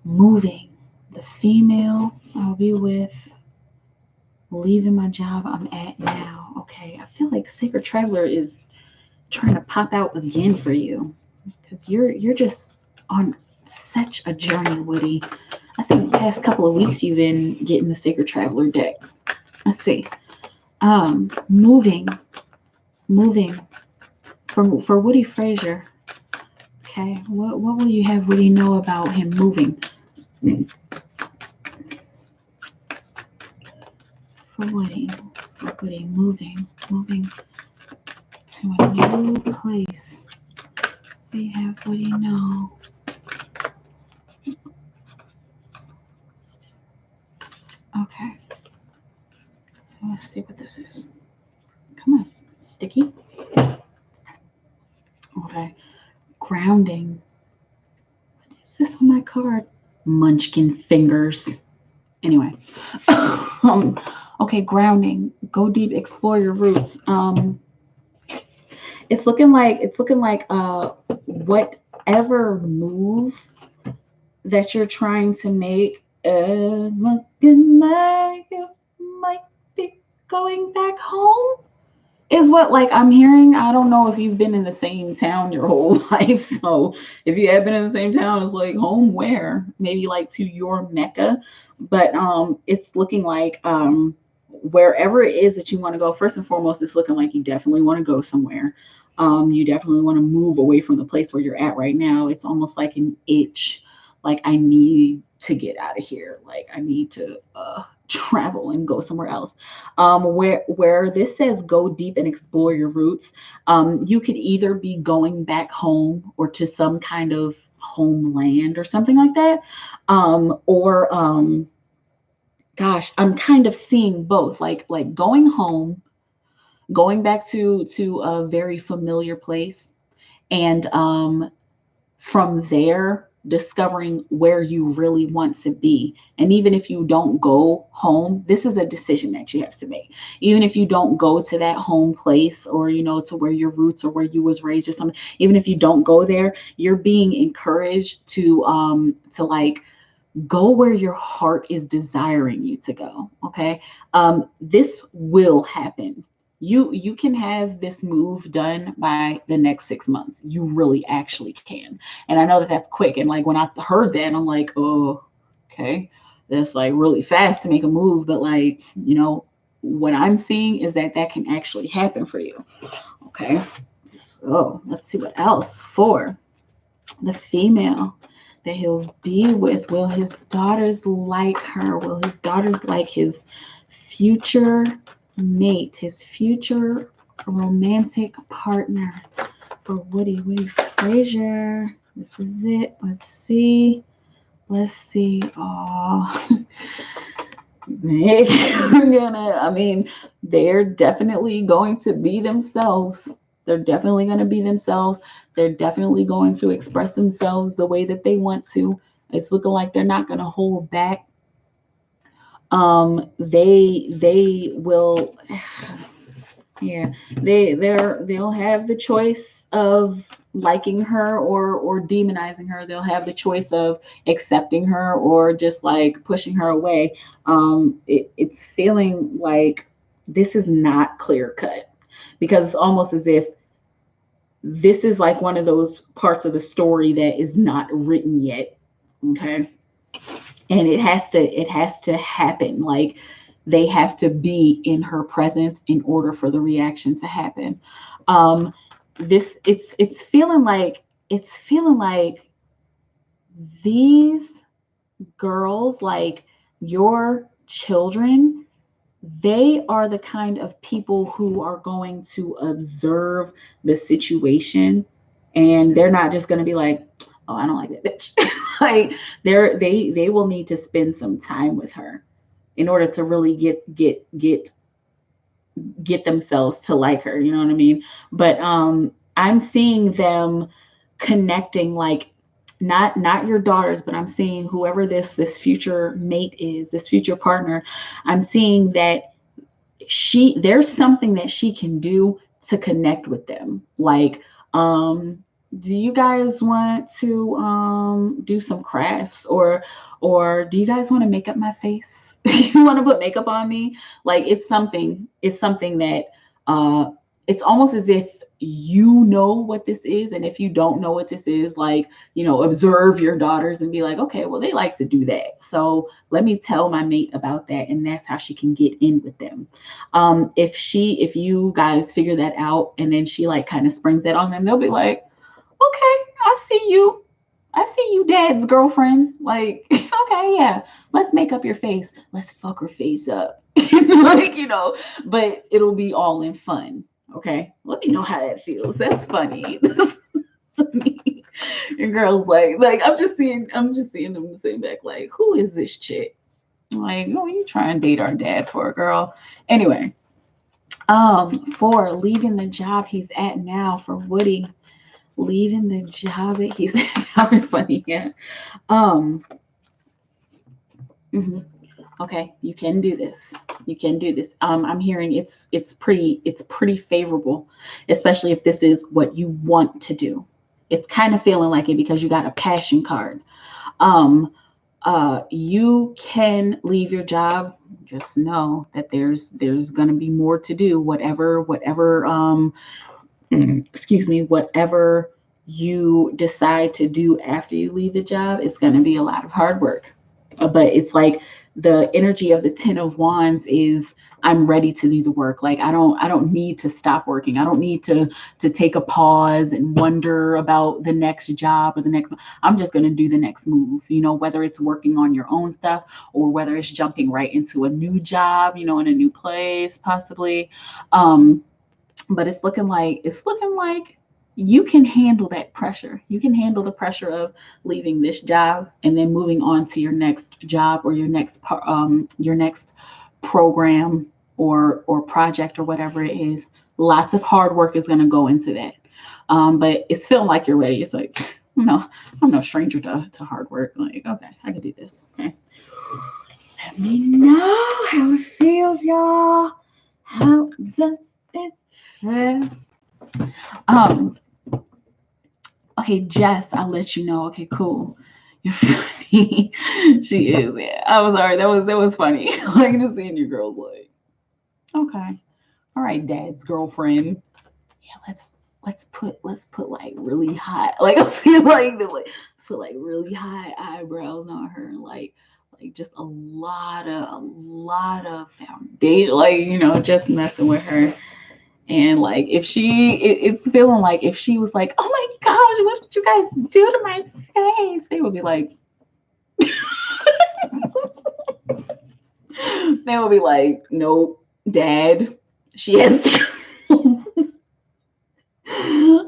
Moving the female I'll be with, leaving my job I'm at now. Okay. I feel like Sacred Traveler is trying to pop out again for you because you're just on such a journey, Woody. I think the past couple of weeks you've been getting the Sacred Traveler deck. Let's see. Moving for Woody Frazier. Okay, what will you have Woody know about him moving? For Woody moving to a new place. We have Woody know. Okay, let's see what this is. Come on, sticky. Okay, grounding. What is this on my card? Munchkin fingers. Anyway, okay, grounding. Go deep, explore your roots. It's looking like whatever move that you're trying to make, looking like you might be going back home. is what like I'm hearing. I don't know if you've been in the same town your whole life. So if you have been in the same town, it's like home where? Maybe like to your Mecca. But it's looking like wherever it is that you want to go, first and foremost, it's looking like you definitely want to go somewhere. You definitely want to move away from the place where you're at right now. It's almost like an itch, like I need to get out of here. Like I need to travel and go somewhere else. Where this says go deep and explore your roots, you could either be going back home or to some kind of homeland or something like that, or gosh, I'm kind of seeing both, like going home, going back to a very familiar place, and from there discovering where you really want to be. And even if you don't go home, this is a decision that you have to make. Even if you don't go to that home place, or to where your roots or where you was raised or something, even if you don't go there, you're being encouraged to like go where your heart is desiring you to go. Okay. This will happen. You can have this move done by the next 6 months. You really actually can. And I know that that's quick. And like when I heard that, I'm like, oh, okay, that's like really fast to make a move. But like, what I'm seeing is that that can actually happen for you. Okay. So let's see what else for the female that he'll be with. Will his daughters like her? Will his daughters like his future mate, his future romantic partner for Woody Frazier? This is it. Let's see. Let's see. Oh, they're definitely going to be themselves. They're definitely going to be themselves. They're definitely going to express themselves the way that they want to. It's looking like they're not going to hold back. They will, yeah, they'll have the choice of liking her or demonizing her. They'll have the choice of accepting her or just like pushing her away. It's feeling like this is not clear cut, because it's almost as if this is like one of those parts of the story that is not written yet. Okay. And it has to happen. Like they have to be in her presence in order for the reaction to happen. um this it's feeling like these girls, like your children, they are the kind of people who are going to observe the situation, and they're not just going to be like, oh, I don't like that bitch. Like they will need to spend some time with her in order to really get themselves to like her, you know what I mean? But I'm seeing them connecting, like not your daughters, but I'm seeing whoever this future mate is, this future partner. I'm seeing that there's something that she can do to connect with them. Like, do you guys want to do some crafts, or do you guys want to make up my face? You want to put makeup on me? Like it's something that it's almost as if you know what this is, and if you don't know what this is, like, observe your daughters and be like, okay, well, they like to do that, so let me tell my mate about that, and that's how she can get in with them. If you guys figure that out, and then she like kind of springs that on them, they'll be like, okay, I see you, dad's girlfriend. Like, okay, yeah, let's make up your face. Let's fuck her face up. Like, but it'll be all in fun. Okay. Let me know how that feels. That's funny. That's funny. And girls like I'm just seeing them say back, like, who is this chick? Like, oh, you try and date our dad for a girl. Anyway, for leaving the job he's at now for Woody. Leaving the job that he's very funny. Yeah. Um. Mhm. Okay, you can do this. You can do this. I'm hearing it's pretty favorable, especially if this is what you want to do. It's kind of feeling like it because you got a passion card. Um. You can leave your job. Just know that there's going to be more to do. Whatever excuse me, whatever you decide to do after you leave the job, it's going to be a lot of hard work. But it's like the energy of the 10 of wands is, I'm ready to do the work. Like I don't need to stop working. I don't need to take a pause and wonder about the next job or the next. I'm just going to do the next move, whether it's working on your own stuff or whether it's jumping right into a new job, in a new place possibly. But it's looking like you can handle that pressure. You can handle the pressure of leaving this job and then moving on to your next job or your next program or project or whatever it is. Lots of hard work is going to go into that. But it's feeling like you're ready. It's like, I'm no stranger to hard work. Like, okay, I can do this. Okay. Let me know how it feels, y'all. How does it feel? Okay, Jess, I'll let you know. Okay, cool. You're funny. She is, yeah. I was sorry. That was funny. Like just seeing your girls like, okay. All right, dad's girlfriend. Yeah, let's put like really high, like I'm seeing let's put like really high eyebrows on her and like just a lot of foundation, like just messing with her. And like it's feeling like if she was like, oh my gosh, what did you guys do to my face? They would be like, nope, dad, she has to.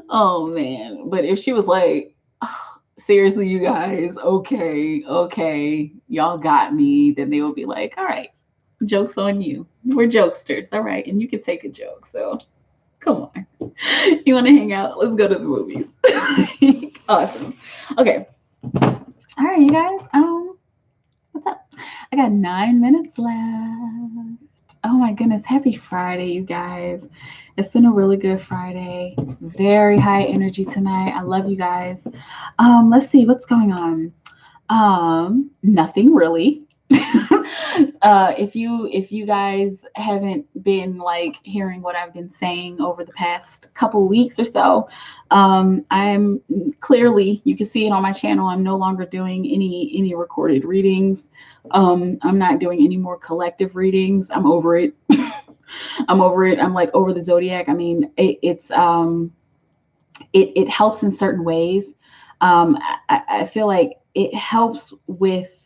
Oh man. But if she was like, oh, seriously, you guys, okay, y'all got me, then they would be like, all right, joke's on you. We're jokesters, all right, and you can take a joke. So come on. You want to hang out? Let's go to the movies. Awesome. Okay. All right, you guys. What's up? I got 9 minutes left. Oh my goodness. Happy Friday, you guys. It's been a really good Friday. Very high energy tonight. I love you guys. Let's see what's going on. Nothing really. If you guys haven't been like hearing what I've been saying over the past couple weeks or so, I'm clearly, you can see it on my channel, I'm no longer doing any recorded readings. I'm not doing any more collective readings. I'm over it. I'm over it. I'm like over the zodiac. I mean, it helps in certain ways. I feel like it helps with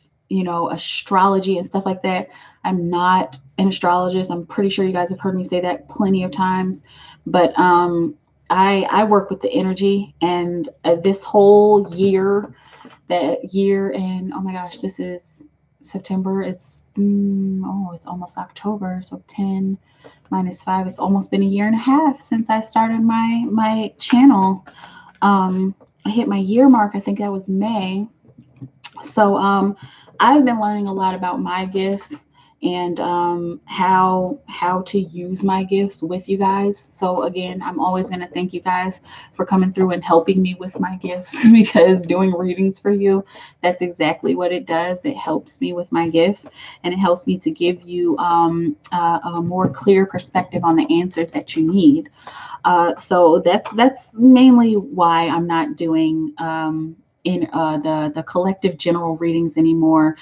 astrology and stuff like that. I'm not an astrologist. I'm pretty sure you guys have heard me say that plenty of times, but I work with the energy, and this whole year, and oh my gosh, this is September. It's almost October, so 10 minus 5. It's almost been a year and a half since I started my channel. I hit my year mark. I think that was May. So I've been learning a lot about my gifts and how to use my gifts with you guys. So again, I'm always going to thank you guys for coming through and helping me with my gifts, because doing readings for you, that's exactly what it does. It helps me with my gifts, and it helps me to give you a more clear perspective on the answers that you need. So that's mainly why I'm not doing in the collective general readings anymore.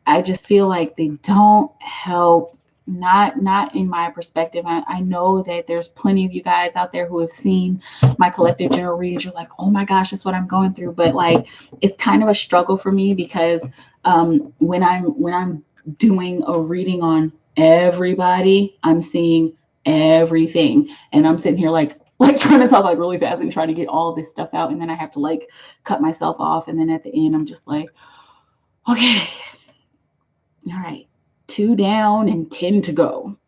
I just feel like they don't help. Not in my perspective. I know that there's plenty of you guys out there who have seen my collective general readings. You're like, oh my gosh, that's what I'm going through. But like, it's kind of a struggle for me, because when I'm doing a reading on everybody, I'm seeing everything, and I'm sitting here like trying to talk like really fast and try to get all this stuff out, and then I have to like cut myself off, and then at the end I'm just like, okay, all right, 2 down and 10 to go.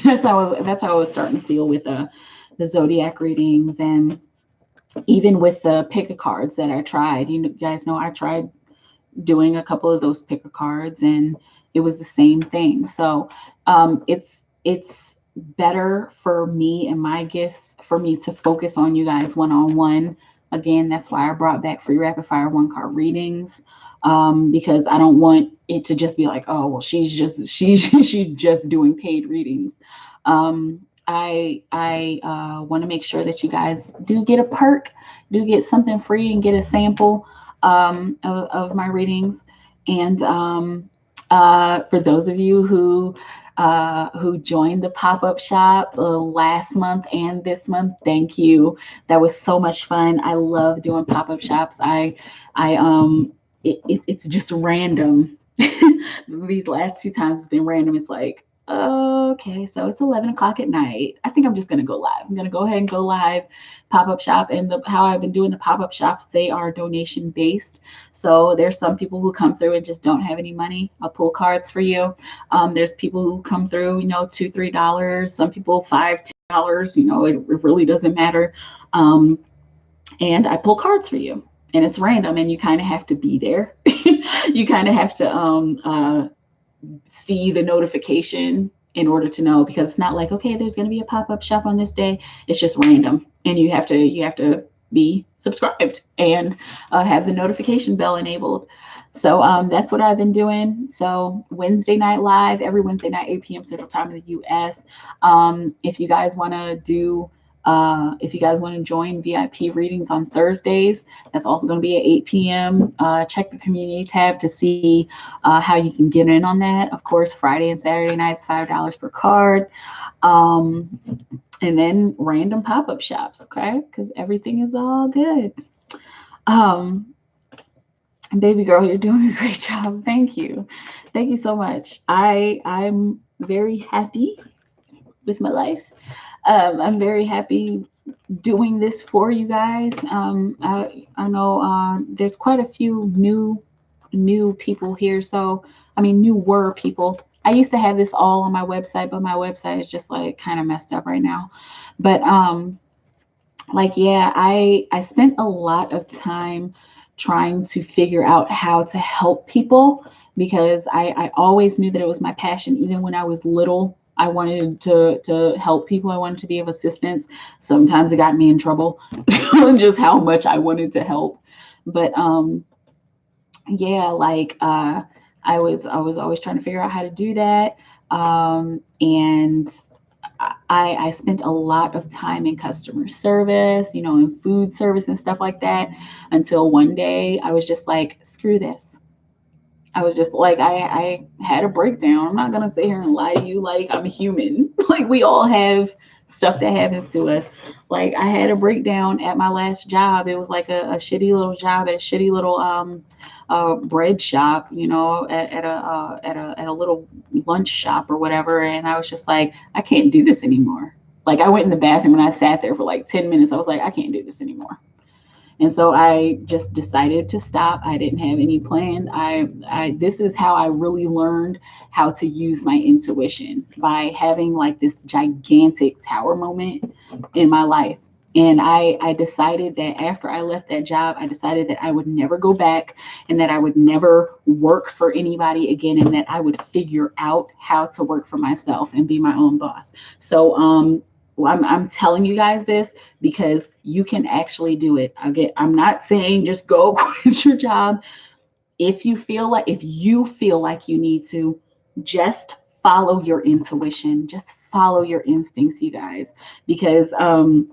that's how I was starting to feel with the zodiac readings, and even with the pick a cards that I tried. You guys know I tried doing a couple of those pick a cards, and it was the same thing. So it's better for me and my gifts for me to focus on you guys one-on-one Again, that's why I brought back free rapid fire 1 card readings, because I don't want it to just be like, oh, well, she's just doing paid readings. I want to make sure that you guys do get a perk, do get something free, and get a sample of my readings. And for those of you who joined the pop-up shop last month and this month, thank you. That was so much fun. I love doing pop-up shops. It's just random. These last 2 times it's been random. It's like, okay, so it's 11 o'clock at night. I think I'm just gonna go live. I'm gonna go ahead and go live, pop-up shop. And how I've been doing the pop-up shops, they are donation based. So there's some people who come through and just don't have any money. I'll pull cards for you. There's people who come through, $2, $3. Some people $5, $10. It really doesn't matter. And I pull cards for you, and it's random, and you kind of have to be there. You kind of have to see the notification in order to know, because it's not like, okay, there's going to be a pop-up shop on this day. It's just random, and you have to be subscribed and have the notification bell enabled. So that's what I've been doing. So Wednesday night live, every Wednesday night, 8 p.m. Central Time in the U.S. If you guys want to join VIP readings on Thursdays, that's also going to be at 8 p.m. Check the community tab to see how you can get in on that. Of course, Friday and Saturday nights, $5 per card. And then random pop-up shops, okay? Because everything is all good. Baby girl, you're doing a great job. Thank you. Thank you so much. I'm very happy with my life. I'm very happy doing this for you guys. I know there's quite a few new people here. So, newer people. I used to have this all on my website, but my website is just like kind of messed up right now. But yeah, I spent a lot of time trying to figure out how to help people, because I always knew that it was my passion. Even when I was little, I wanted to help people. I wanted to be of assistance. Sometimes it got me in trouble, just how much I wanted to help. But yeah, I was always trying to figure out how to do that. And I spent a lot of time in customer service, in food service and stuff like that, until one day I was just like, screw this. I was just like, I had a breakdown. I'm not going to sit here and lie to you. Like, I'm a human. Like, we all have stuff that happens to us. Like, I had a breakdown at my last job. It was like a shitty little job at a shitty little bread shop, at a little lunch shop or whatever. And I was just like, I can't do this anymore. Like, I went in the bathroom and I sat there for like 10 minutes. I was like, I can't do this anymore. And so I just decided to stop. I didn't have any plan. This is how I really learned how to use my intuition, by having like this gigantic tower moment in my life. And I decided that after I left that job, I decided that I would never go back, and that I would never work for anybody again, and that I would figure out how to work for myself and be my own boss. So I'm telling you guys this because you can actually do it. Again, I'm not saying just go quit your job. If you feel like you need to, just follow your intuition. Just follow your instincts, you guys. Because when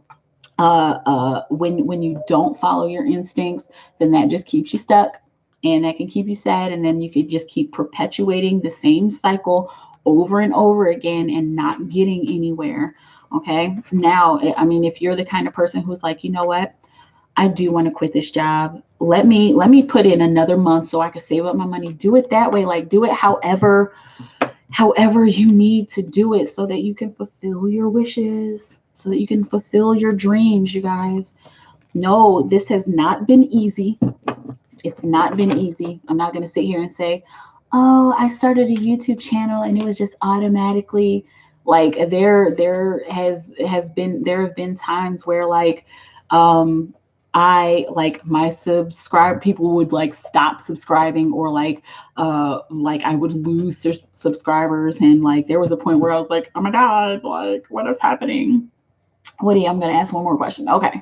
you don't follow your instincts, then that just keeps you stuck, and that can keep you sad, and then you could just keep perpetuating the same cycle over and over again and not getting anywhere. Okay. Now, if you're the kind of person who's like, you know what, I do want to quit this job. Let me put in another month so I can save up my money. Do it that way. Like, do it however you need to do it, so that you can fulfill your wishes, so that you can fulfill your dreams, you guys. No, this has not been easy. It's not been easy. I'm not going to sit here and say, oh, I started a YouTube channel and it was just automatically like, there have been times where my people would like stop subscribing, or like I would lose subscribers. And like, there was a point where I was like, oh my God, like, what is happening? Woody, I'm going to ask one more question. Okay.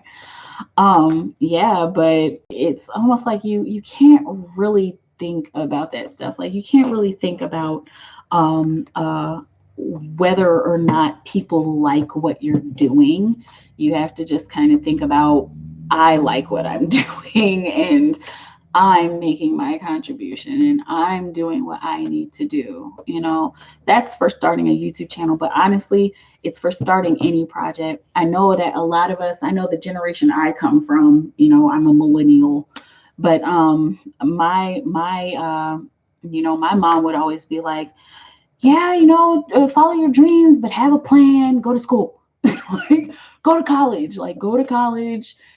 Yeah, but it's almost like you can't really think about that stuff. Like you can't really think about um uh whether or not people like what you're doing. You have to just kind of think about, I like what I'm doing, and I'm making my contribution, and I'm doing what I need to do. That's for starting a YouTube channel, but honestly, it's for starting any project. I know that a lot of us, I know the generation I come from, I'm a millennial, but my mom would always be like, yeah, follow your dreams, but have a plan, go to school. Like, go to college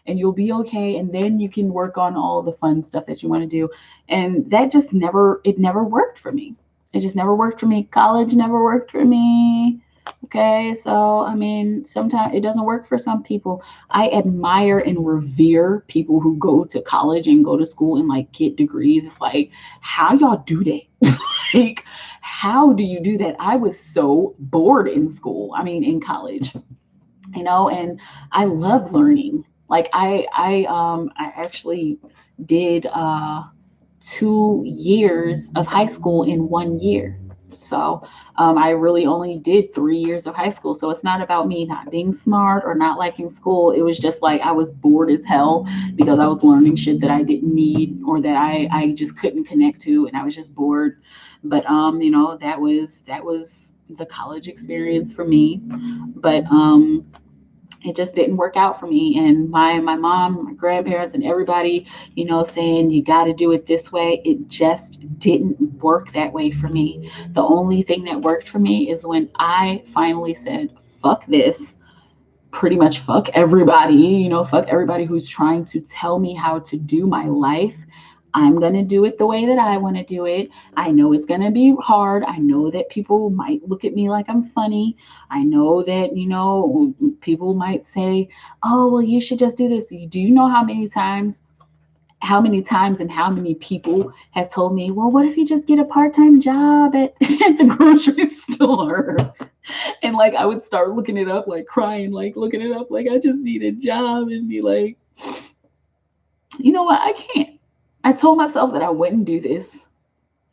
and you'll be okay. And then you can work on all the fun stuff that you want to do. And that just never worked for me. It just never worked for me. College never worked for me. Okay. So, I mean, sometimes it doesn't work for some people. I admire and revere people who go to college and go to school and like get degrees. It's like, how y'all do that? Like, how do you do that? I was so bored in school. I mean, in college, and I love learning. Like I actually did 2 years of high school in 1 year. So I really only did 3 years of high school. So it's not about me not being smart or not liking school. It was just like I was bored as hell because I was learning shit that I didn't need or that I just couldn't connect to, and I was just bored. But that was the college experience for me. But it just didn't work out for me, and my mom, my grandparents, and everybody, saying you got to do it this way, it just didn't work that way for me. The only thing that worked for me is when I finally said fuck this, pretty much fuck everybody, fuck everybody who's trying to tell me how to do my life. I'm going to do it the way that I want to do it. I know it's going to be hard. I know that people might look at me like I'm funny. I know that, people might say, oh, well, you should just do this. Do you know how many times and how many people have told me, well, what if you just get a part-time job at the grocery store? And like I would start looking it up, like crying, like looking it up, like I just need a job, and be like, you know what? I can't. I told myself that I wouldn't do this.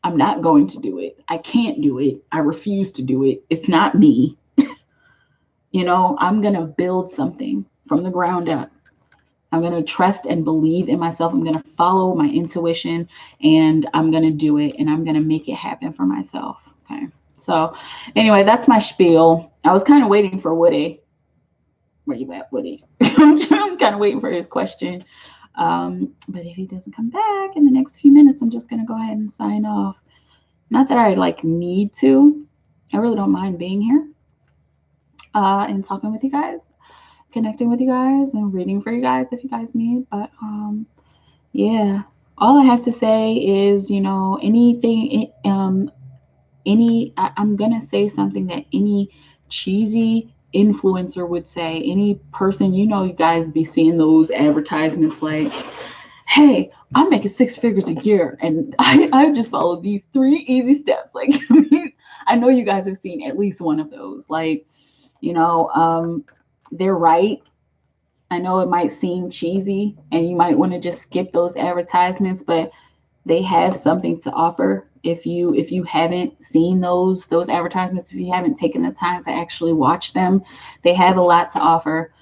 I'm not going to do it. I can't do it. I refuse to do it. It's not me. I'm going to build something from the ground up. I'm going to trust and believe in myself. I'm going to follow my intuition, and I'm going to do it, and I'm going to make it happen for myself. Okay. So anyway, that's my spiel. I was kind of waiting for Woody. Where you at, Woody? I'm kind of waiting for his question. But if he doesn't come back in the next few minutes, I'm just going to go ahead and sign off. Not that I need to. I really don't mind being here and talking with you guys, connecting with you guys, and reading for you guys if you guys need. But yeah, all I have to say is, anything, I'm going to say something that any cheesy influencer would say. Any person, you guys be seeing those advertisements like, hey, I'm making 6 figures a year, and I just followed these 3 easy steps. Like, I know you guys have seen at least one of those. Like, they're right. I know it might seem cheesy and you might want to just skip those advertisements, but they have something to offer. If you haven't seen those advertisements, if you haven't taken the time to actually watch them, they have a lot to offer.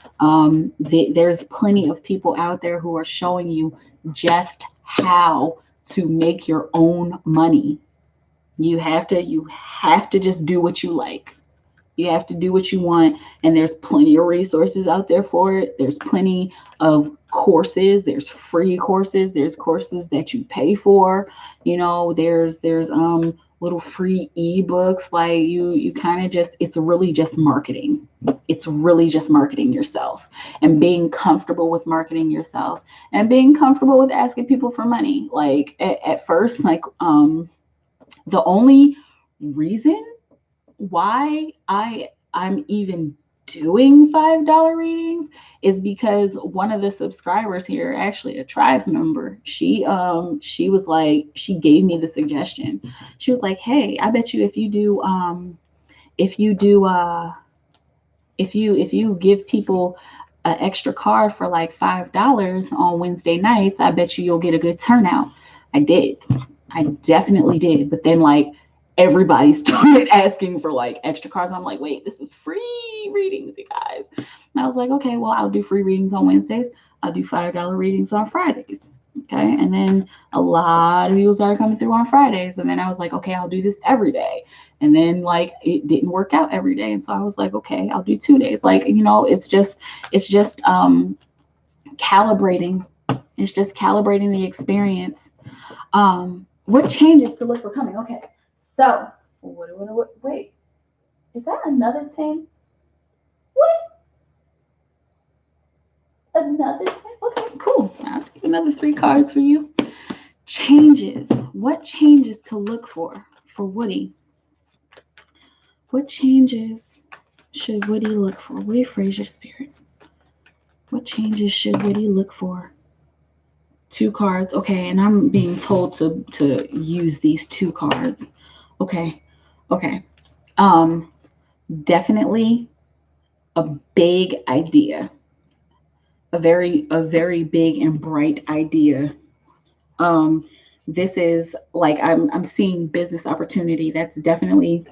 There's plenty of people out there who are showing you just how to make your own money. You have to just do what you like. You have to do what you want, and there's plenty of resources out there for it. There's plenty of courses. There's free courses. There's courses that you pay for. There's little free ebooks. Like you kind of just, it's really just marketing. It's really just marketing yourself and being comfortable with marketing yourself and being comfortable with asking people for money. Like at first, like the only reason why I'm even doing $5 readings is because one of the subscribers here, actually a tribe member, she was like, she gave me the suggestion. She was like, hey, I bet you if you give people an extra card for like $5 on Wednesday nights, I bet you'll get a good turnout. I did. I definitely did. But then like everybody started asking for like extra cards. I'm like, wait, this is free readings, you guys. And I was like, okay, well, I'll do free readings on Wednesdays. I'll do $5 readings on Fridays. Okay. And then a lot of people started coming through on Fridays. And then I was like, okay, I'll do this every day. And then like it didn't work out every day. And so I was like, okay, I'll do 2 days. Like, it's just calibrating. It's just calibrating the experience. What changes to look for coming? Okay. So wait. Is that another thing? What? Another thing? Okay, cool. I'll take another 3 cards for you. Changes. What changes to look for Woody? What changes should Woody look for? Woody Fraser Spirit. What changes should Woody look for? 2 cards. Okay, and I'm being told to use these 2 cards. Okay. Definitely a big idea. A very big and bright idea. This is like I'm seeing business opportunity. That's definitely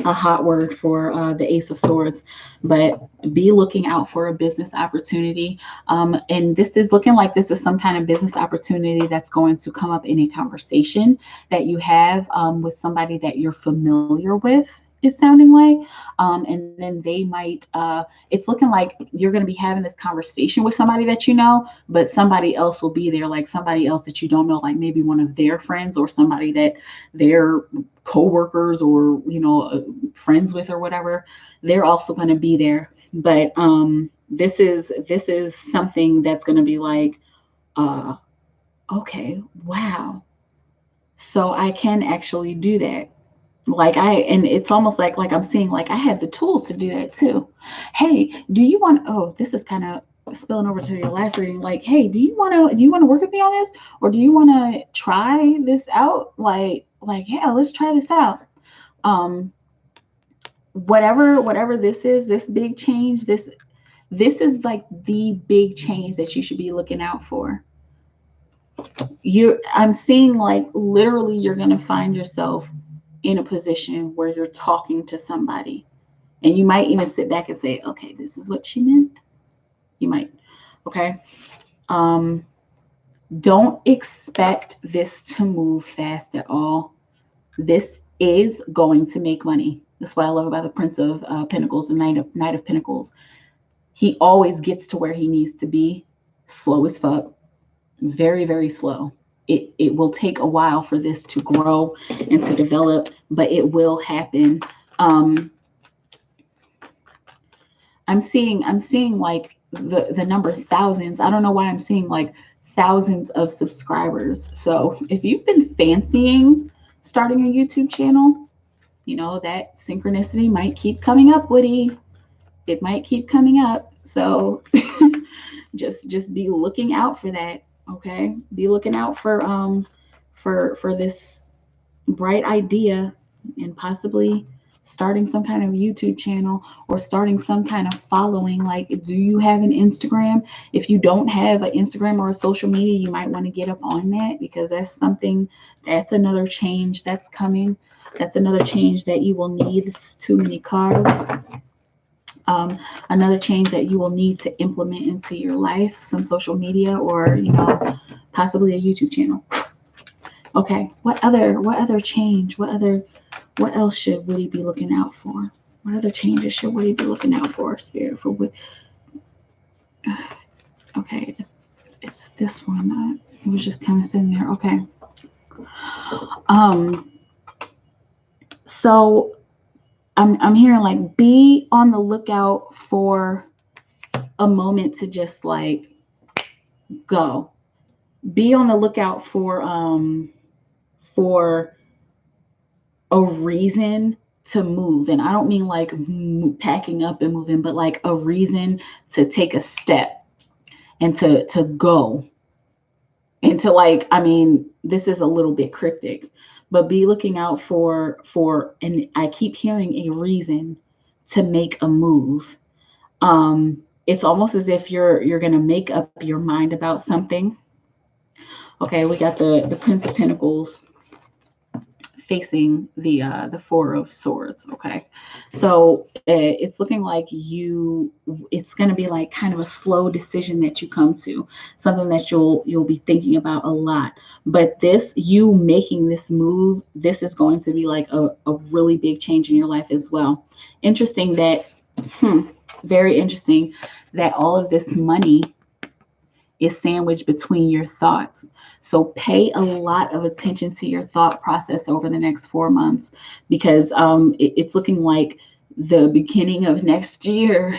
a hot word for the Ace of Swords, but be looking out for a business opportunity. And this is looking like this is some kind of business opportunity that's going to come up in a conversation that you have with somebody that you're familiar with. Is sounding like, and then they might. It's looking like you're going to be having this conversation with somebody that you know, but somebody else will be there, like somebody else that you don't know, like maybe one of their friends or somebody that they're co-workers or friends with or whatever. They're also going to be there, but this is something that's going to be like, okay, wow, so I can actually do that. And it's almost like I'm seeing like I have the tools to do that too. Hey, do you want, this is kind of spilling over to your last reading. Like, hey, do you want to work with me on this? Or do you want to try this out? Like, yeah, let's try this out. Whatever this is, this big change, this is like the big change that you should be looking out for. I'm seeing like literally you're going to find yourself in a position where you're talking to somebody and you might even sit back and say, okay, this is what she meant. You might. Okay. Don't expect this to move fast at all. This is going to make money. That's what I love about the Prince of Pentacles, the Knight of Pentacles. He always gets to where he needs to be. Slow as fuck. Very, very slow. It will take a while for this to grow and to develop, but it will happen. I'm seeing like the number thousands. I don't know why I'm seeing like thousands of subscribers. So if you've been fancying starting a YouTube channel, that synchronicity might keep coming up, Woody. It might keep coming up. So just be looking out for that. Okay, be looking out for this bright idea and possibly starting some kind of YouTube channel or starting some kind of following. Like, do you have an Instagram? If you don't have an Instagram or a social media, you might want to get up on that, because that's another change that's coming. That's another change that you will need. It's too many cards. Another change that you will need to implement into your life, some social media or, possibly a YouTube channel. Okay. What other change? What else should Woody be looking out for? What other changes should Woody be looking out for, Spirit, for Woody? Okay. It's this one. It was just kind of sitting there. Okay. So I'm hearing like be on the lookout for a moment to just like go. Be on the lookout for a reason to move. And I don't mean like packing up and moving, but like a reason to take a step and to go. And to like, I mean, this is a little bit cryptic, but be looking out for, and I keep hearing a reason to make a move. it's almost as if you're going to make up your mind about something. Okay, we got the Prince of Pentacles facing the Four of Swords. Okay, so it's looking like it's going to be like kind of a slow decision that you come to, something that you'll be thinking about a lot. But this, you making this move, this is going to be like a really big change in your life as well. Interesting that, very interesting that all of this money is sandwiched between your thoughts. So pay a lot of attention to your thought process over the next 4 months, because it's looking like the beginning of next year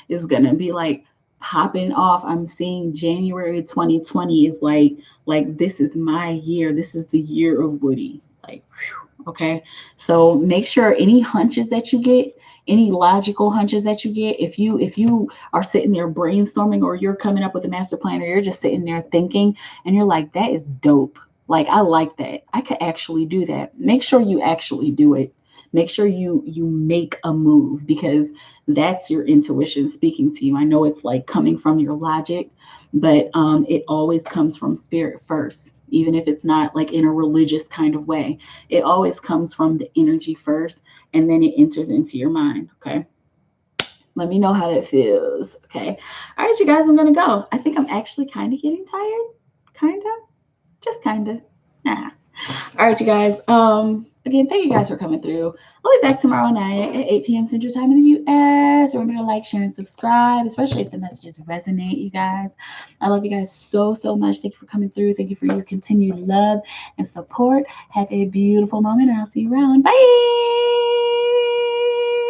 is going to be like popping off. I'm seeing January 2020 is like this is my year. This is the year of Woody. Like, whew, okay. So make sure any hunches that you get, any logical hunches that you get, if you are sitting there brainstorming, or you're coming up with a master plan, or you're just sitting there thinking and you're like, that is dope. Like, I like that. I could actually do that. Make sure you actually do it. Make sure you make a move, because that's your intuition speaking to you. I know it's like coming from your logic, but it always comes from spirit first, even if it's not like in a religious kind of way. It always comes from the energy first, and then it enters into your mind. Okay. Let me know how that feels. Okay. All right, you guys, I'm going to go. I think I'm actually kind of getting tired. Kind of. Just kind of. Nah. All right, you guys. Again, thank you guys for coming through. I'll be back tomorrow night at 8 p.m. Central Time in the U.S. Remember to like, share, and subscribe, especially if the messages resonate, you guys. I love you guys so, so much. Thank you for coming through. Thank you for your continued love and support. Have a beautiful moment, and I'll see you around. Bye.